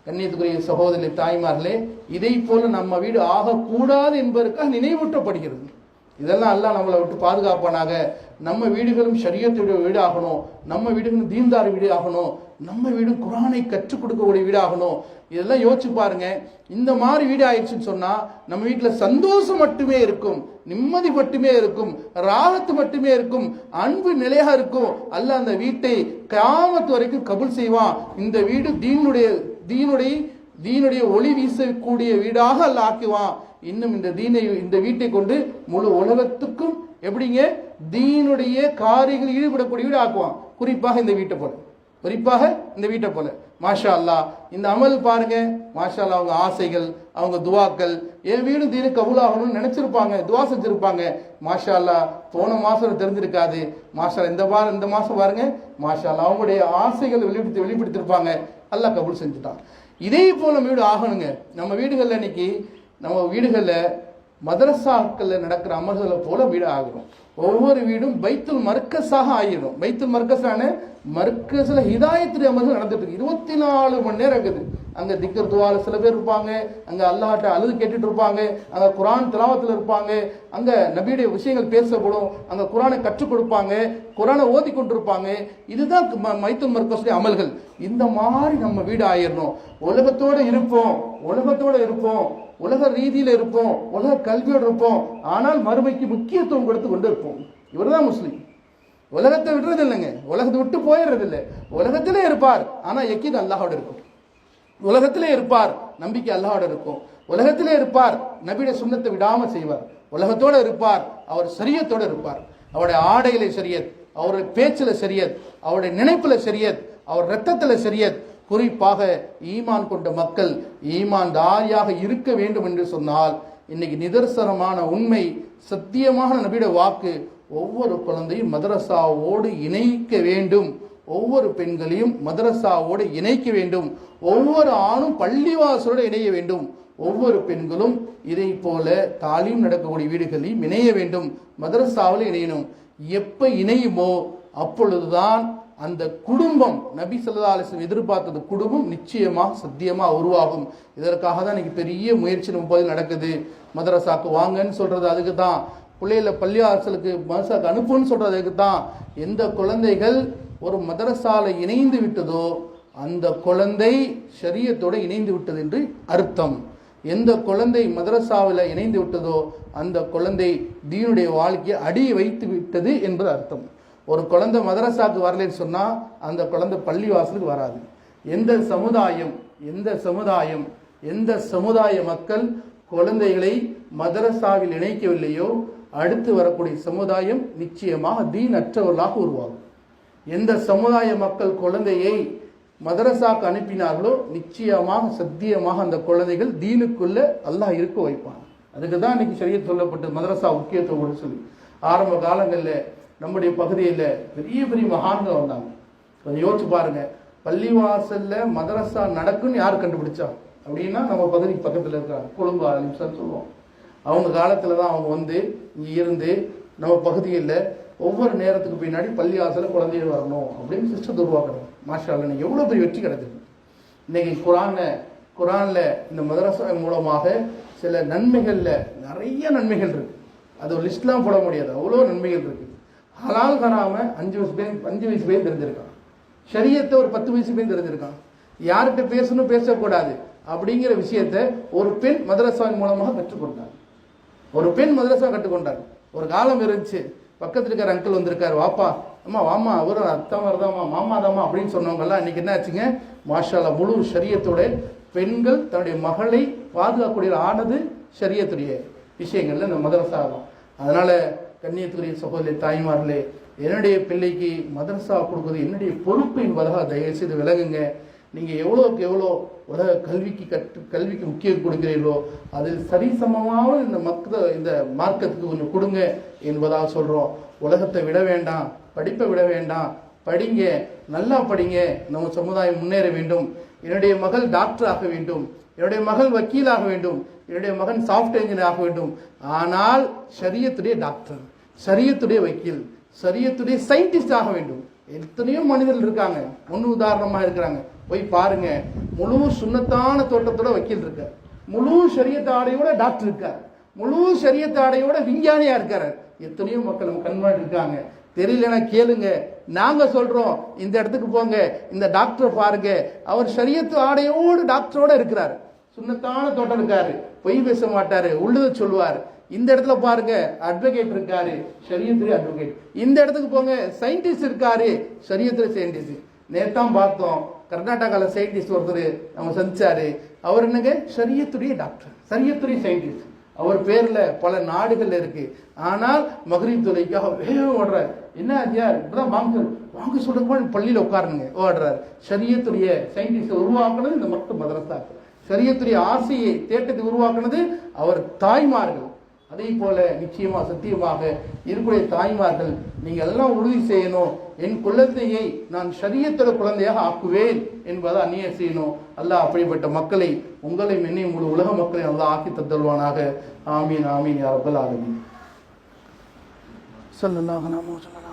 கண்ணியத்துக்குரிய சகோதரி தாய்மார்களே, இதை போல நம்ம வீடு ஆகக்கூடாது என்பதற்காக நினைவூட்டப்படுகிறது. இதெல்லாம் அல்லாஹ் நம்மளை விட்டு பாதுகாப்பானாக. நம்ம வீடுகளும் ஷரியத்துடைய வீடு ஆகணும், நம்ம வீடுகளும் தீன்தார் வீடு ஆகணும், நம்ம வீடு குர்ஆனை கற்றுக் கொடுக்கக்கூடிய வீடு ஆகணும். இதெல்லாம் யோசிச்சு பாருங்க. இந்த மாதிரி வீடு ஆயிடுச்சுன்னு சொன்னா நம்ம வீட்டில் சந்தோஷம் மட்டுமே இருக்கும், நிம்மதி மட்டுமே இருக்கும், ராகத்து மட்டுமே இருக்கும், அன்பு நிலையா இருக்கும். அல்லாஹ் அந்த வீட்டை கியாமத் வரைக்கும் கபூல் செய்வான். இந்த வீடு தீனுடைய ஒளி வீசக்கூடிய வீடாக அல்லாஹ் ஆக்குவான். இன்னும் இந்த வீட்டை கொண்டு முழு உலகத்துக்கும் எப்படிங்க தீனுடைய காரியங்கள் ஈடுபடக்கூடிய வீடு ஆக்குவான். குறிப்பாக இந்த வீட்டை போல மாஷா அல்லாஹ். இந்த அமல் பாருங்க மாஷா அல்லாஹ். அவங்க ஆசைகள், அவங்க துவாக்கள், என் வீடு தீனு கபூல் ஆகணும்னு நினைச்சிருப்பாங்க, துவா செஞ்சிருப்பாங்க. மாஷா அல்லாஹ் போன மாசம் தெரிஞ்சிருக்காது. மாஷா இந்த மாசம் பாருங்க மாஷா அல்லாஹ் அவங்களுடைய ஆசைகள் வெளிப்படுத்திருப்பாங்க. அல்லாஹ் கபூல் செஞ்சுட்டான். இதே போல வீடு ஆகணுங்க. நம்ம வீடுகளில் மதரசாக்களில் நடக்கிற அமல்களை போல வீடு ஆகணும். ஒவ்வொரு வீடும் பைத்துல் மர்கஸாக ஆகிடும். பைத்துல் மர்கஸான மர்கஸில் ஹிதாயத்துடைய அமல்கள் நடந்துட்டு இருக்கு. 24 மணி நேரம் இருக்குது. அங்கே திக்கர் துவால சில பேர் இருப்பாங்க, அங்கே அல்லாஹ்ட்ட அழுது கேட்டுட்டு இருப்பாங்க, அங்கே குர்ஆன் திலாவத்தில் இருப்பாங்க, அங்கே நபியுடைய விஷயங்கள் பேசப்படும், அங்கே குர்ஆனை கற்றுக் கொடுப்பாங்க, குர்ஆனை ஓதி கொண்டிருப்பாங்க. இதுதான் பைத்துல் மர்கஸுடைய அமல்கள். இந்த மாதிரி நம்ம வீடு ஆயிடணும். உலகத்தோடு இருப்போம், உலக ரீதியில் இருப்போம், உலக கல்வியோடு இருப்போம், ஆனால் மறுமைக்கு முக்கியத்துவம் கொடுத்து கொண்டு இருப்போம். இவர் தான் முஸ்லீம். உலகத்தை விடுறது இல்லைங்க, உலகத்தை விட்டு போயிடுறது இல்லை. உலகத்திலே இருப்பார், ஆனால் யக்கீன் அல்லாஹோட இருக்கும். உலகத்திலே இருப்பார், நம்பிக்கை அல்லாஹோட இருக்கும். உலகத்திலே இருப்பார், நபியுடைய சுன்னத்தை விடாம செய்வார். உலகத்தோட இருப்பார், அவர் ஷரியத்தோட இருப்பார். அவருடைய ஆடையில ஷரியத், அவருடைய பேச்சில ஷரியத், அவருடைய நினைப்புல ஷரியத், அவர் ரத்தத்துல ஷரியத். குறிப்பாக ஈமான் கொண்ட மக்கள் ஈமான்தாரியாக இருக்க வேண்டும் என்று சொன்னால், இன்னைக்கு நிதர்சனமான உண்மை, சத்தியமான நபியுடைய வாக்கு, ஒவ்வொரு குழந்தையும் மதரசாவோடு இணைக்க வேண்டும். ஒவ்வொரு பெண்களையும் மதரசாவோடு இணைக்க வேண்டும். ஒவ்வொரு ஆணும் பள்ளிவாசலோடு இணைய வேண்டும். ஒவ்வொரு பெண்களும் இதை போல தாலீம் நடக்கக்கூடிய வீடுகளையும் இணைய வேண்டும், மதரசாவில் இணையணும். எப்ப இணையுமோ அப்பொழுதுதான் அந்த குடும்பம், நபி ஸல்லல்லாஹு அலைஹி வஸல்லம் எதிர்பார்த்தது குடும்பம் நிச்சயமாக சத்தியமாக உருவாகும். இதற்காக தான் இன்னைக்கு பெரிய முயற்சி நம்ம நடக்குது. மதரசாக்கு வாங்கன்னு சொல்றது அதுக்கு தான், பிள்ளைகளை பள்ளிவாசலுக்கு மதரசாக்கு அனுப்புன்னு சொல்றது அதுக்கு தான். எந்த குழந்தைகள் ஒரு மதரசால இணைந்து விட்டதோ அந்த குழந்தை ஷரியத்தோடு இணைந்து விட்டது என்று அர்த்தம். எந்த குழந்தை மதரசாவில் இணைந்து விட்டதோ அந்த குழந்தை தீனுடைய வாழ்க்கையை அடி வைத்து விட்டது என்பது அர்த்தம். ஒரு குழந்தை மதரசாக்கு வரலன்னு சொன்னா அந்த குழந்தை பள்ளி வாசலுக்கு வராது. எந்த சமுதாய மக்கள் குழந்தைகளை மதரசாவில் இணைக்கவில்லையோ அடுத்து வரக்கூடிய சமுதாயம் நிச்சயமாக தீன் அற்றவர்களாக உருவாகும். எந்த சமுதாய மக்கள் குழந்தையை மதரசாக்கு அனுப்பினார்களோ நிச்சயமாக சத்தியமாக அந்த குழந்தைகள் தீனுக்குள்ள அல்லாஹ் இருக்க வைப்பான். அதுக்கு தான் இன்னைக்கு ஷரியத் சொல்லப்பட்டு மதரசா முக்கியத்துவம் சொல்லி. ஆரம்ப காலங்களில் நம்முடைய பகுதியில் பெரிய பெரிய மகான்கள் வந்தாங்க. கொஞ்சம் யோசிச்சு பாருங்க, பள்ளிவாசல்ல மதரசா நடக்குன்னு யார் கண்டுபிடிச்சா அப்படின்னா நம்ம பகுதிக்கு பக்கத்தில் இருக்காங்க, கொழும்பு ஆலிம்சான்னு சொல்லுவோம். அவங்க காலத்தில் தான் அவங்க வந்து இங்கே இருந்து நம்ம பகுதியில் ஒவ்வொரு நேரத்துக்கு பின்னாடி பள்ளிவாசலில் குழந்தைகள் வரணும் அப்படின்னு சிஸ்டத்தை உருவாக்குறாங்க. மாஷா அல்லாஹ், இன்னைக்கு எவ்வளோ பெரிய வெற்றி கிடைச்சிருக்கு. இன்னைக்கு குரானில் இந்த மதரசா மூலமாக சில நன்மைகளில் நிறைய நன்மைகள் இருக்கு. அது ஒரு லிஸ்ட்லாம் போட முடியாது, அவ்வளோ நன்மைகள் இருக்கு. ஹலால் ஹராம 5 வயசு பேர் தெரிஞ்சிருக்கான். ஷரியத்தை ஒரு 10 வயசு பேர் தெரிஞ்சிருக்கான். யார்கிட்ட பேசணும் பேசக்கூடாது அப்படிங்கிற விஷயத்த ஒரு பெண் மதரசாவின் மூலமாக கற்றுக்கொண்டாங்க. ஒரு காலம் இருந்துச்சு, பக்கத்தில் இருக்கிற அங்கிள் வந்திருக்காரு, வாப்பா அம்மா வாமா, அவரும் அத்தான் வருதாமா, மாமா தாமா அப்படின்னு சொன்னவங்கெல்லாம் இன்னைக்கு என்ன ஆச்சுங்க, மாஷா அல்லாஹ் முழு ஷரியத்தோட பெண்கள் தன்னுடைய மகளை பாதுகாக்கக்கூடிய ஆனது ஷரியத்துடைய விஷயங்கள்ல இந்த மதரசா தான். அதனால கண்ணியத்துக்குரிய சகோதரி தாய்மார்களே, என்னுடைய பிள்ளைக்கு மதரசா கொடுக்குறது என்னுடைய பொறுப்பு என்பதாக தயவு செய்து விலகுங்க. நீங்கள் எவ்வளோக்கு எவ்வளோ உலக கல்விக்கு முக்கியம் கொடுக்கிறீர்களோ அதில் சரிசமமாக இந்த மார்க்கத்துக்கு கொஞ்சம் கொடுங்க என்பதாக சொல்கிறோம். உலகத்தை விட வேண்டாம், படிப்பை விட வேண்டாம், படிங்க, நல்லா படிங்க. நம்ம சமுதாயம் முன்னேற வேண்டும். என்னுடைய மகள் டாக்டர் ஆக வேண்டும், என்னுடைய மகள் வக்கீலாக வேண்டும், என்னுடைய மகன் சாஃப்ட்வேர் இன்ஜினியர் ஆக வேண்டும். ஆனால் ஷரியத்துடைய டாக்டர், ஷரியத்துடைய வக்கீல், ஷரியத்துடைய சயின்டிஸ்ட் ஆக வேண்டும். எத்தனையோ மனிதர்கள் இருக்காங்க, முன் உதாரணமாக இருக்கிறாங்க. போய் பாருங்க, முழு சுன்னத்தான தோட்டத்தோட வக்கீல் இருக்கார், முழு ஷரியத் ஆடையோட டாக்டர் இருக்கார், முழு ஷரியத் ஆடையோட விஞ்ஞானியா இருக்காரு. எத்தனையோ மக்கள் நம்ம கண்மாடி இருக்காங்க, தெரியலன்னா கேளுங்க, நாங்க சொல்றோம் இந்த இடத்துக்கு போங்க, இந்த டாக்டரை பாருங்க, அவர் ஷரியத்து ஆடையோடு டாக்டரோட இருக்கிறார், சுன்னத்தான தோட்டம் இருக்காரு, பொய் பேச மாட்டாரு, உள்ளத சொல்லுவார். இந்த இடத்துல பாருங்க அட்வொகேட் இருக்காரு, ஷரியத்துறை அட்வொகேட். இந்த இடத்துக்கு போங்க சயின்டிஸ்ட் இருக்காரு, ஷரியத்துறை சயின்டிஸ்ட். நேத்தான் பார்த்தோம், கர்நாடகாவில் சயின்டிஸ்ட் ஒருத்தர் நம்ம சந்திச்சாரு, அவர் என்னங்க ஷரியத்துடைய டாக்டர், ஷரியத்துறை சயின்டிஸ்ட். அவர் பேர்ல பல நாடுகள் இருக்கு. ஆனால் மகரிப் தொலைக்காக வேகம் ஓடுறார். என்ன அதியார் இப்பதான் வாங்க சொல்லுங்க பள்ளியில உட்காருங்க ஓடுறார். ஷரியத்துடைய சயின்டிஸ்ட் உருவாக்குனது இந்த மக்கள் மதரசாக்கள், ஷரியத்துடைய ஆசையை தேட்டத்தை உருவாக்குனது அவர் தாய்மார்கள். அதே போல நிச்சயமா சத்தியமாக இருக்கக்கூடிய தாய்மார்கள், நீங்க எல்லாம் உறுதி செய்யணும், என் குழந்தையை நான் ஷரியத்தோட குழந்தையாக ஆக்குவேன் என்பதை அந்நிய செய்யணும். அல்லாஹ் அப்படிப்பட்ட மக்களை உங்களையும் என்னையும் முழு உலக மக்களை அல்லாஹ் ஆக்கி தந்தல்வானாக. ஆமீன் ஆமீன் யா ரப்பல் ஆலமீன். ஸல்லல்லாஹு அலைஹி வஸல்லம்.